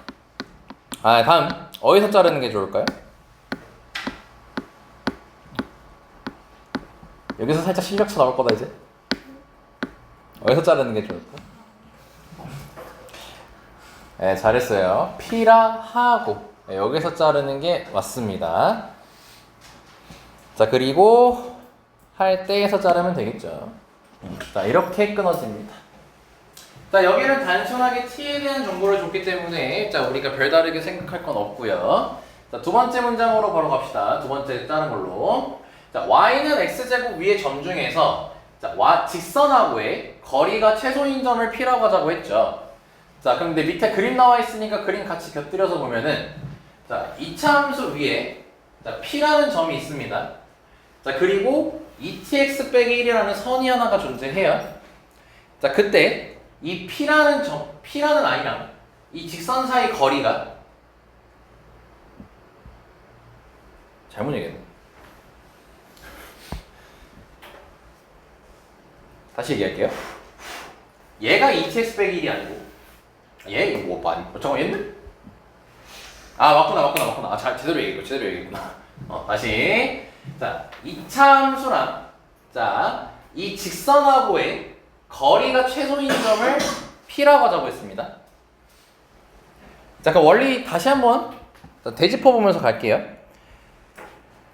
다음 어디서 자르는 게 좋을까요? 여기서 살짝 실력차 나올 거다 이제. 어디서 자르는 게 좋을까? 네, 잘했어요. P라 하고 네, 여기서 자르는 게 맞습니다. 자, 그리고 할 때에서 자르면 되겠죠. 자, 이렇게 끊어집니다. 자, 여기는 단순하게 T에 대한 정보를 줬기 때문에 자, 우리가 별다르게 생각할 건 없고요. 자, 두 번째 문장으로 바로 갑시다. 두 번째 자른 걸로. 자, y는 x제곱 위의 점 중에서 자, 직선하고의 거리가 최소인 점을 P라고 하자고 했죠. 자, 근데 밑에 그림 나와 있으니까 그림 같이 곁들여서 보면은 자, 이차함수 위에 자, P라는 점이 있습니다. 자, 그리고 2tx 빼기 1이라는 선이 하나가 존재해요. 자, 그때 이 P라는 I랑 이 직선 사이 거리가 잘못 얘기했네. 다시 얘기할게요. 얘가 2tx 빼기 1이 아니고 얘 이거 뭐 많이 잠깐만 얘인데? 아 맞구나. 아, 제대로 얘기했구나. 다시. 자, 이차함수랑 자, 이 직선하고의 거리가 최소인 점을 P라고 하자고 했습니다. 자, 그 원리 다시 한번 되짚어 보면서 갈게요.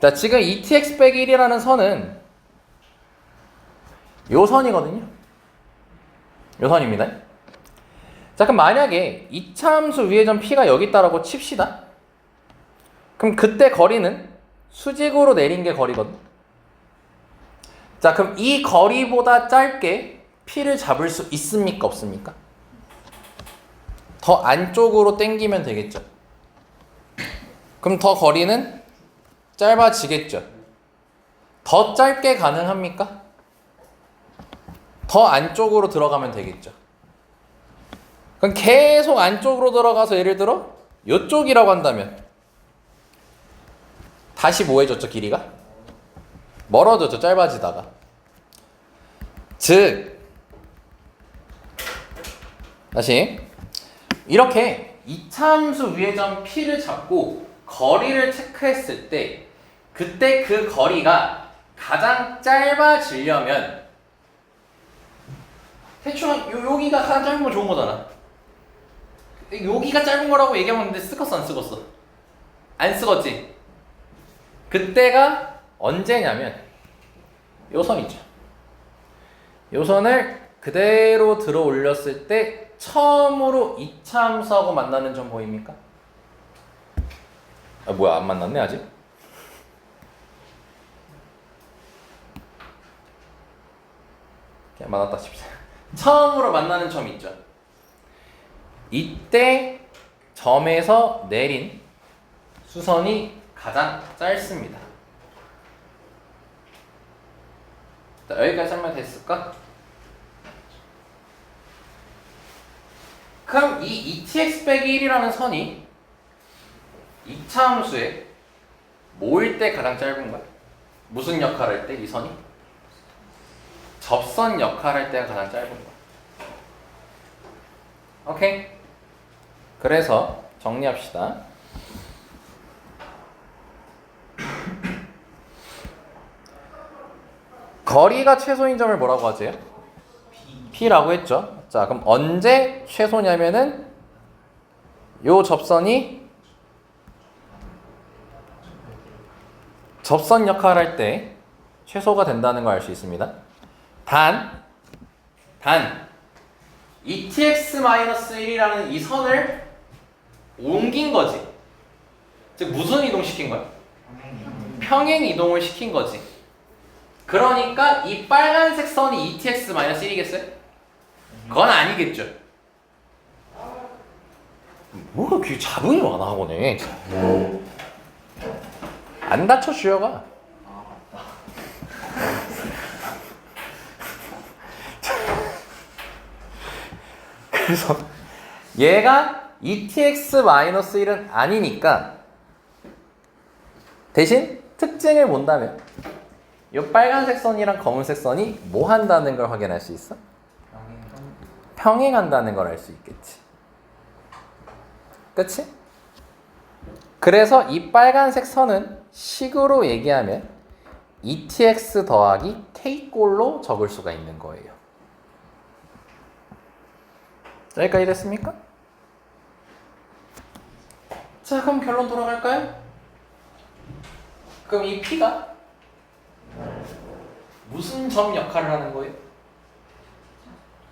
자, 지금 2tx 빼기 1이라는 선은 요 선이거든요. 요 선입니다. 자, 그럼 만약에 이차함수 위의 점 P가 여기 있다라고 칩시다. 그럼 그때 거리는 수직으로 내린 게 거리거든. 자, 그럼 이 거리보다 짧게 P를 잡을 수 있습니까? 없습니까? 더 안쪽으로 당기면 되겠죠. 그럼 더 거리는 짧아지겠죠. 더 짧게 가능합니까? 더 안쪽으로 들어가면 되겠죠. 그럼 계속 안쪽으로 들어가서 예를 들어 이쪽이라고 한다면 다시 뭐 해졌죠? 길이가? 멀어졌죠. 짧아지다가. 즉 다시 이렇게 이차함수 위의 점 P를 잡고 거리를 체크했을 때 그때 그 거리가 가장 짧아지려면 대충 여기가 가장 짧은 건 좋은 거잖아. 여기가 짧은 거라고 얘기하면 되는데 쓰겄어 안 쓰겄어? 안 쓰겄지? 그때가 언제냐면 요 선이죠. 요 선을 그대로 들어 올렸을 때 처음으로 이차함수하고 만나는 점 보입니까? 아, 뭐야, 안 만났네 아직? 그냥 만났다 칩시다. 처음으로 만나는 점 있죠. 이때 점에서 내린 수선이 가장 짧습니다. 자, 여기까지 설명 됐을까? 그럼 이 2tx 빼기 1이라는 선이 이차함수에 뭐일 때 가장 짧은 거야? 무슨 역할을 할 때 이 선이? 접선 역할을 할 때가 가장 짧은 거야. 오케이? 그래서 정리합시다. 거리가 최소인 점을 뭐라고 하지? P라고 했죠. 자, 그럼 언제 최소냐면은 요 접선이 접선 역할을 할 때 최소가 된다는 걸 알 수 있습니다. 단 2tx-1이라는 이 선을 옮긴 거지. 즉 무슨 이동시킨 거야? 평행 이동을 시킨 거지. 그러니까 이 빨간색 선이 2tx-1이겠어요? 그건 아니겠죠. 뭐가 그게 자bun이 많아 학원에. 안 다쳐 주여가. 그래서 얘가 2tx-1은 아니니까 대신 특징을 본다면 이 빨간색 선이랑 검은색 선이 뭐 한다는 걸 확인할 수 있어? 평행한다는 걸 알 수 있겠지. 그치? 그래서 이 빨간색 선은 식으로 얘기하면 ETX 더하기 K꼴로 적을 수가 있는 거예요. 여기까지 됐습니까? 자, 그럼 결론 돌아갈까요? 그럼 이 P가 무슨 점 역할을 하는 거예요?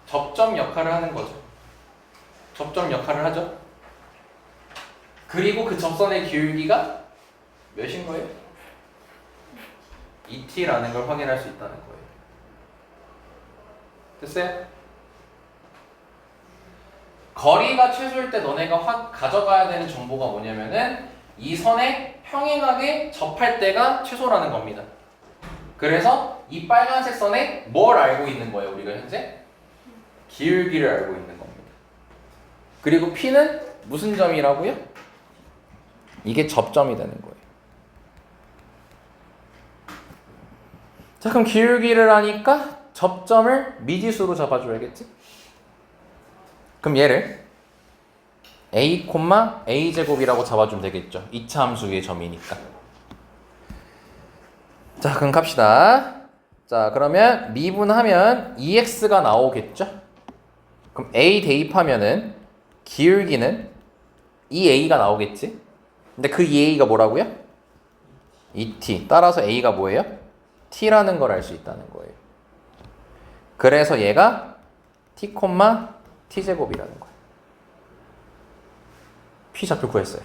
접점 역할을 하는 거죠. 접점 역할을 하죠. 그리고 그 접선의 기울기가 몇인 거예요? ET라는 걸 확인할 수 있다는 거예요. 됐어요? 거리가 최소일 때 너네가 가져가야 되는 정보가 뭐냐면은 이 선에 평행하게 접할 때가 최소라는 겁니다. 그래서 이 빨간색 선에 뭘 알고 있는 거예요? 우리가 현재? 기울기를 알고 있는 겁니다. 그리고 P는 무슨 점이라고요? 이게 접점이 되는 거예요. 자, 그럼 기울기를 하니까 접점을 미지수로 잡아줘야겠지? 그럼 얘를 a, a 제곱이라고 잡아주면 되겠죠. 2차 함수 위의 점이니까. 자, 그럼 갑시다. 자, 그러면 미분하면 2x가 나오겠죠? 그럼 a 대입하면은 기울기는 2a가 나오겠지? 근데 그 2a가 뭐라고요? 2t. 따라서 a가 뭐예요? t라는 걸 알 수 있다는 거예요. 그래서 얘가 t, t제곱이라는 거예요. p 좌표 구했어요.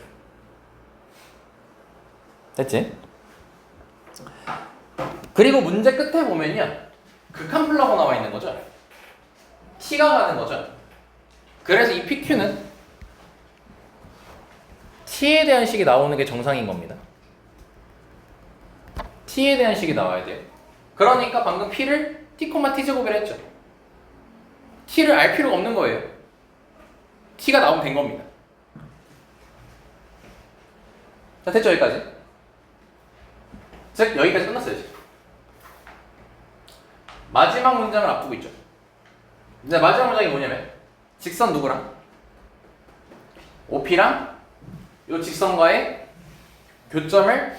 됐지? 그리고 문제 끝에 보면요, 극한 풀라고 나와 있는 거죠. t가 가는 거죠. 그래서 이 pq는 t에 대한 식이 나오는 게 정상인 겁니다. t에 대한 식이 나와야 돼요. 그러니까 방금 p를 t, t제곱이라 했죠. t를 알 필요가 없는 거예요. t가 나오면 된 겁니다. 자, 됐죠? 여기까지. 즉 여기까지 끝났어요 지금. 마지막 문장을 앞두고 있죠. 이제 마지막 문장이 뭐냐면 직선 누구랑? OP랑 이 직선과의 교점을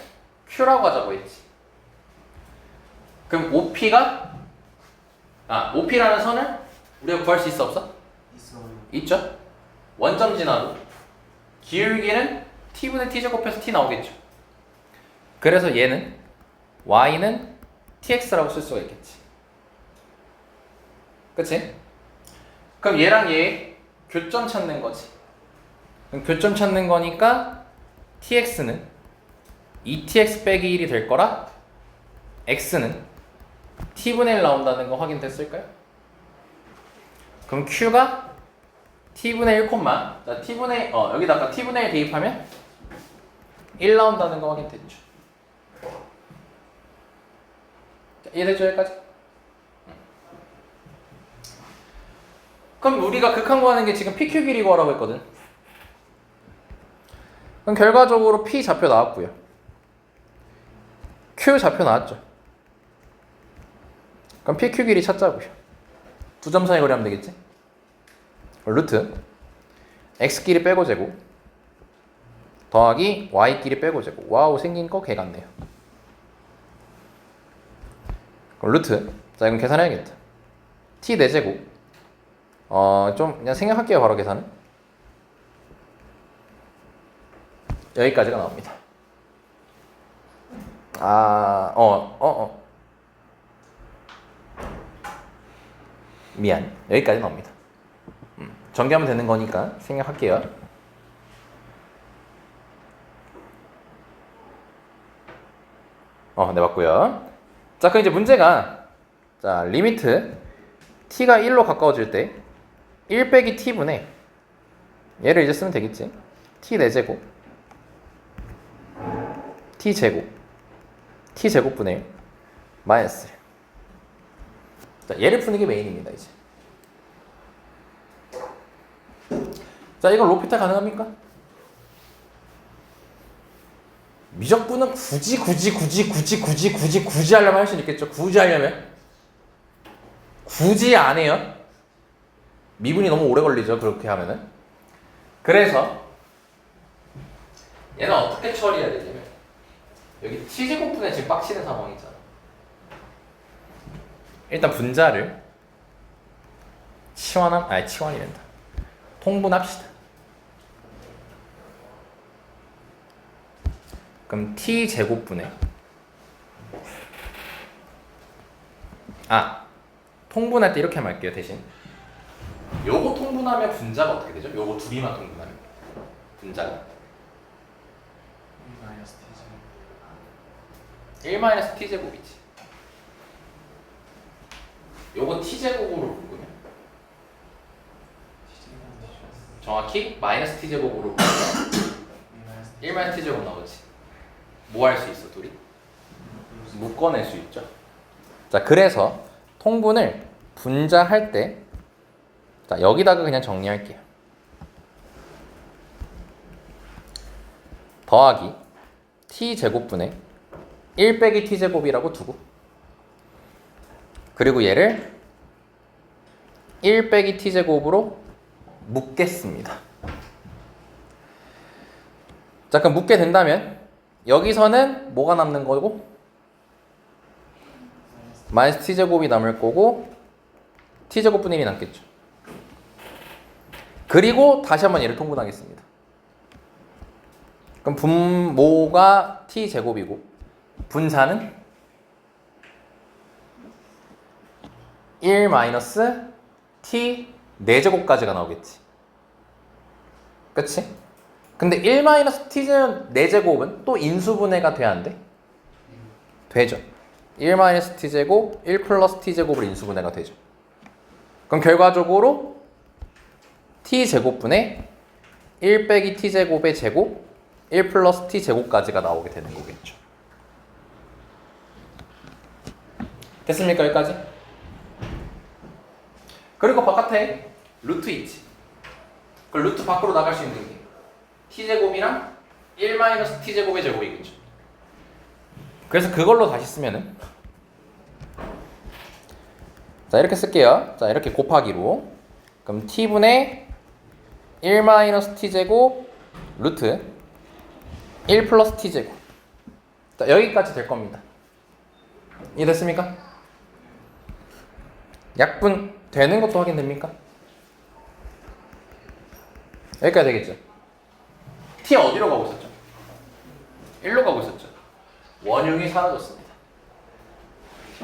Q라고 하자고 했지. 그럼 OP라는 선을 우리가 구할 수 있어 없어? 있어요. 있죠. 원점 지나도 기울기는 t분의 t 제곱해서 t 나오겠죠. 그래서 얘는 y는 tx라고 쓸 수가 있겠지. 그치? 그럼 얘랑 얘 교점 찾는 거지. 그럼 교점 찾는 거니까 tx는 2tx 빼기 1이 될 거라 x는 t분의 1 나온다는 거 확인됐을까요? 그럼 q가 t분의 1, 자, t분의 여기다가 t분의 1 대입하면 1 나온다는 거 확인됐죠. 자, 이해됐죠? 여기까지? 그럼 우리가 극한 구하는 게 지금 PQ 길이 구하라고 했거든. 그럼 결과적으로 P 좌표 나왔고요. Q 좌표 나왔죠. 그럼 PQ 길이 찾자고요. 두 점 사이 거리 하면 되겠지? 루트 x 길이 빼고 제곱 더하기 y 길이 빼고 제곱. 와우, 생긴 거 개 같네요. 그럼 루트, 자 이건 계산해야겠다. t 4제곱 좀 그냥 생략할게요. 바로 계산은 여기까지가 나옵니다. 미안, 여기까지 나옵니다. 전개하면 되는 거니까 생략할게요. 네, 맞고요. 자, 그럼 이제 문제가, 자, 리미트 t가 1로 가까워질 때 1 빼기 t분의 얘를 이제 쓰면 되겠지. t 4제곱 t제곱분의 1 마이너스 1. 자, 얘를 푸는 게 메인입니다. 이제 자, 이건 로피타 가능합니까? 미적분은 굳이 하려면 할 수 있겠죠. 굳이 하려면 굳이 안 해요. 미분이 너무 오래 걸리죠. 그렇게 하면은. 그래서 얘는 어떻게 처리해야 되냐면 여기 t제곱분에 지금 빡치는 상황이잖아. 일단 분자를 치환이란다. 통분합시다. 그럼 t 제곱분의 통분할 때 이렇게 하면 할게요. 대신 요거 통분하면 분자가 어떻게 되죠? 요거 둘이만 통분하면 분자가 마이너스 T제곱. 1-t제곱이지. 요거 t제곱으로 바꾸면 정확히 -t제곱으로 바꾸면 1-t제곱 나오지. 뭐 할 수 있어 둘이? 묶어낼 수 있죠. 자, 그래서 통분을 분자할 때 자, 여기다가 그냥 정리할게요. 더하기 t제곱분의 1 빼기 t제곱이라고 두고, 그리고 얘를 1 빼기 t제곱으로 묶겠습니다. 자, 그럼 묶게 된다면 여기서는 뭐가 남는 거고? 마이너스 t제곱이 남을 거고 t제곱분의 1이 남겠죠. 그리고 다시 한번 얘를 통분하겠습니다. 그럼 분모가 t제곱이고 분자는 1 마이너스 t 4제곱까지가 나오겠지. 그치? 근데 1 마이너스 t 4제곱은 또 인수분해가 돼야 안 돼? 되죠. 1 마이너스 t제곱 1 플러스 t제곱으로 인수분해가 되죠. 그럼 결과적으로 t제곱분의 1 빼기 t제곱의 제곱 1 플러스 t제곱까지가 나오게 되는 거겠죠. 됐습니까? 여기까지? 그리고 바깥에 루트 있지. 그 루트 밖으로 나갈 수 있는 게 t제곱이랑 1 마이너스 t제곱의 제곱이겠죠. 그래서 그걸로 다시 쓰면은 자, 이렇게 쓸게요. 자, 이렇게 곱하기로 그럼 t분의 1 마이너스 t제곱 루트 1 플러스 t제곱. 자, 여기까지 될 겁니다. 이해됐습니까? 약분 되는 것도 확인됩니까? 여기까지 되겠죠? t 어디로 가고 있었죠? 1로 가고 있었죠? 원흉이 사라졌습니다.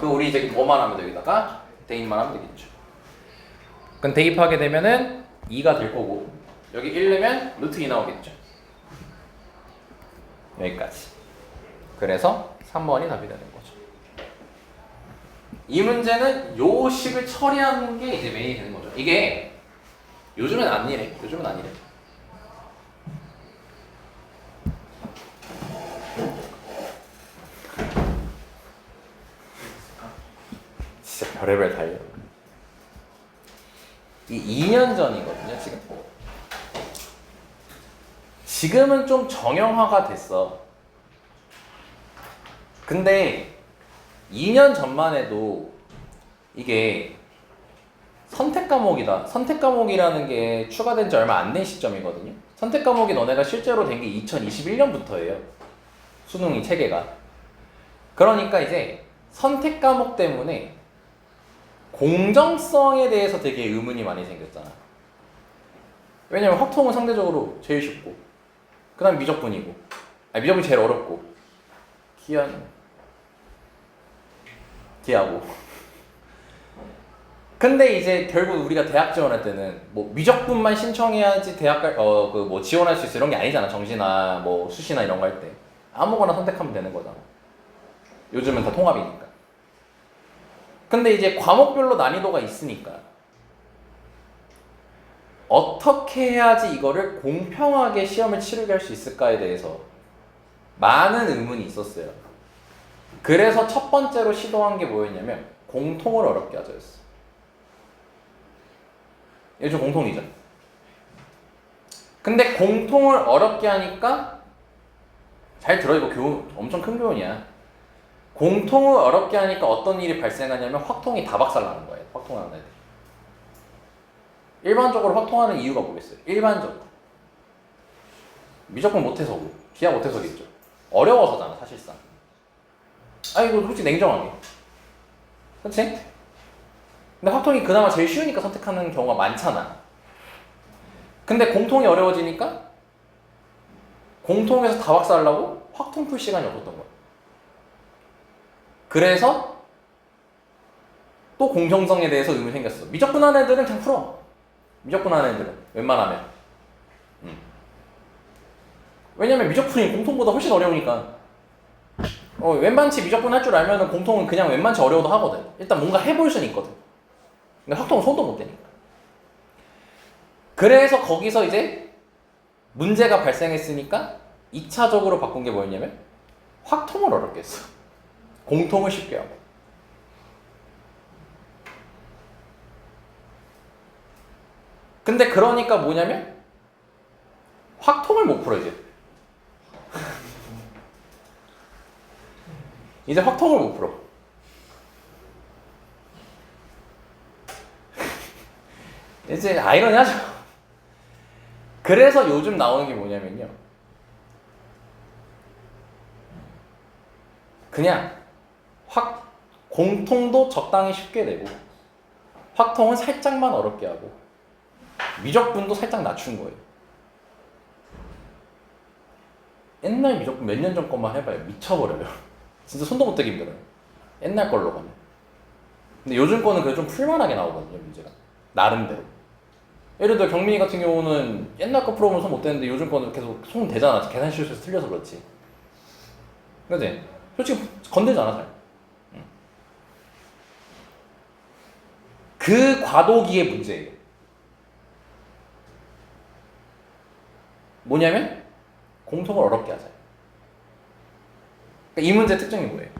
그 우리 이제 뭐만 하면 여기다가 대입만 하면 되겠죠. 그럼 대입하게 되면은 2가 될 거고 여기 1 넣으면 루트 2 나오겠죠. 여기까지. 그래서 3번이 답이 되는 거죠. 이 문제는 요 식을 처리하는 게 이제 메인이 되는 거죠. 이게 요즘은 안 이래. 요즘은 안 이래. 진짜 별의별 달려. 이 2년 전이거든요, 지금. 지금은 좀 정형화가 됐어. 근데 2년 전만 해도 이게 선택 과목이다. 선택 과목이라는 게 추가된 지 얼마 안 된 시점이거든요. 선택 과목이 너네가 실제로 된 게 2021년부터예요. 수능이 체계가. 그러니까 이제 선택 과목 때문에 공정성에 대해서 되게 의문이 많이 생겼잖아. 왜냐면 확통은 상대적으로 제일 쉽고 그 다음 미적분이고 미적분이 제일 어렵고 기하고 근데 이제 결국 우리가 대학 지원할 때는 뭐 미적분만 신청해야지 대학 지원할 수 있어 이런 게 아니잖아. 정시나 뭐 수시나 이런 거 할 때 아무거나 선택하면 되는 거잖아. 요즘은 다 통합이니까. 근데 이제 과목별로 난이도가 있으니까 어떻게 해야지 이거를 공평하게 시험을 치르게 할 수 있을까에 대해서 많은 의문이 있었어요. 그래서 첫 번째로 시도한 게 뭐였냐면 공통을 어렵게 하자였어. 요즘 공통이죠. 근데 공통을 어렵게 하니까 잘 들어. 이거 교훈 엄청 큰 교훈이야. 공통을 어렵게 하니까 어떤 일이 발생하냐면 확통이 다 박살나는 거예요. 확통하는 애들. 일반적으로 확통하는 이유가 뭐겠어요? 일반적으로 미적분 못해서고 기하 못해서겠죠. 어려워서잖아 사실상. 이거 솔직히 냉정하게. 그치? 근데 확통이 그나마 제일 쉬우니까 선택하는 경우가 많잖아. 근데 공통이 어려워지니까 공통에서 다 박사하려고 확통 풀 시간이 없었던 거야. 그래서 또 공정성에 대해서 의문이 생겼어. 미적분하는 애들은 그냥 풀어. 미적분하는 애들은 웬만하면. 왜냐면 미적분이 공통보다 훨씬 어려우니까. 웬만치 미적분 할 줄 알면은 공통은 그냥 웬만치 어려워도 하거든. 일단 뭔가 해볼 수는 있거든. 근데 확통은 손도 못 대니까. 그래서 거기서 이제 문제가 발생했으니까 2차적으로 바꾼 게 뭐였냐면 확통을 어렵게 했어. 공통을 쉽게 하고. 근데 그러니까 뭐냐면 확통을 못 풀어 이제. 이제 확통을 못 풀어. 이제 아이러니하죠. 그래서 요즘 나오는 게 뭐냐면요. 그냥 공통도 적당히 쉽게 내고 확통은 살짝만 어렵게 하고 미적분도 살짝 낮춘 거예요. 옛날 미적분 몇 년 전 것만 해봐요. 미쳐버려요. 진짜 손도 못 대기 힘들어요. 옛날 걸로 가면. 근데 요즘 거는 그래도 좀 풀만하게 나오거든요, 문제가. 나름대로. 예를 들어 경민이 같은 경우는 옛날 거 풀어보면 손 못 대는데 요즘 거는 계속 손 대잖아. 계산 실수해서 틀려서 그렇지. 그지? 솔직히 건들잖아, 잘. 그 과도기의 문제예요. 뭐냐면 공통을 어렵게 하자. 그러니까 이 문제 특징이 뭐예요?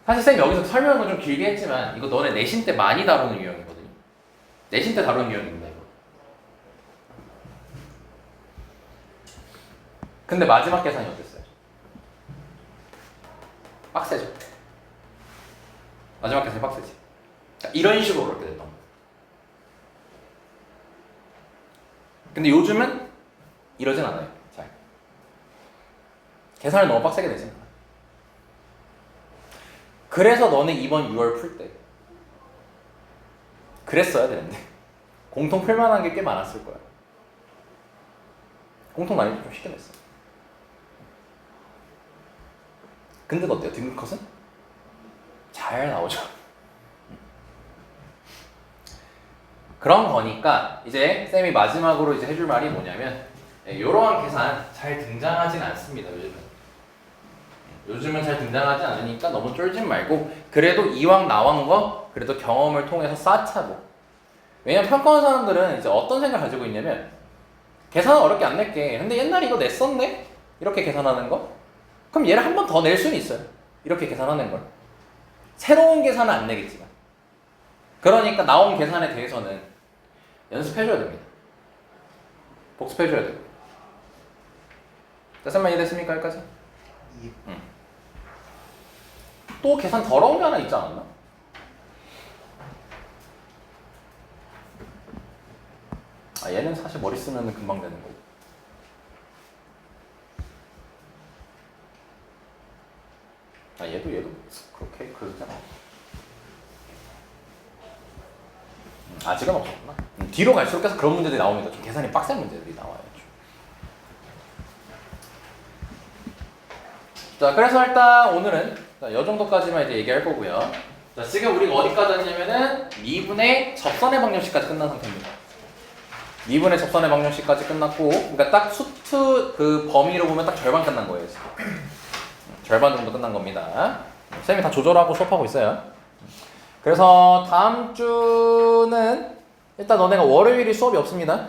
사실 쌤 여기서 설명을 좀 길게 했지만 이거 너네 내신 때 많이 다루는 유형이거든요. 내신 때 다루는 유형입니다, 이거. 근데 마지막 계산이 어땠어요? 빡세죠? 마지막 계산이 빡세지? 이런 식으로 어렵게 됐던 거예요. 근데 요즘은 이러진 않아요. 잘. 계산을 너무 빡세게 내진 않아. 그래서 너네 이번 6월 풀 때 그랬어야 되는데 공통 풀만한 게 꽤 많았을 거야. 공통 난이도 좀 쉽게 냈어. 근데 어때요? 등급컷은? 잘 나오죠. 그런 거니까 이제 쌤이 마지막으로 이제 해줄 말이 뭐냐면 이러한 계산 잘 등장하진 않습니다. 요즘은 잘 등장하지 않으니까 너무 쫄진 말고 그래도 이왕 나온 거 그래도 경험을 통해서 쌓자고. 왜냐면 평가원 사람들은 이제 어떤 생각을 가지고 있냐면 계산은 어렵게 안 낼게. 근데 옛날에 이거 냈었네? 이렇게 계산하는 거? 그럼 얘를 한 번 더 낼 수는 있어요. 이렇게 계산하는 걸. 새로운 계산은 안 내겠지만. 그러니까 나온 계산에 대해서는 연습해줘야 됩니다. 복습해줘야 되고. 자, 쌤만 이해됐습니까? 여기까지? 응. 또 계산 더러운 게 하나 있지 않았나? 얘는 사실 머리 쓰면 금방 되는 거고. 얘도 그렇게 그러잖아. 아직은 없었구나. 뒤로 갈수록 계속 그런 문제들이 나옵니다. 좀 계산이 빡센 문제들이 나와요. 자, 그래서 일단 오늘은 이 정도까지만 이제 얘기할 거고요. 자, 지금 우리가 어디까지 왔냐면은 미분의 접선의 방정식까지 끝난 상태입니다. 미분의 접선의 방정식까지 끝났고, 그러니까 딱 수트 그 범위로 보면 딱 절반 끝난 거예요. 지금. 절반 정도 끝난 겁니다. 쌤이 다 조절하고 수업하고 있어요. 그래서 다음 주는 일단 너네가 월요일이 수업이 없습니다.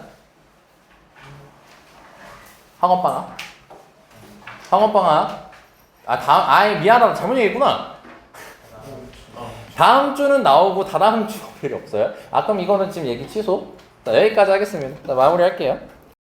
학원방학. 미안하다. 잘못 얘기했구나. 다음 주는 나오고 다다음 주 월요일이 없어요. 그럼 이거는 지금 얘기 취소. 자, 여기까지 하겠습니다. 자, 마무리할게요.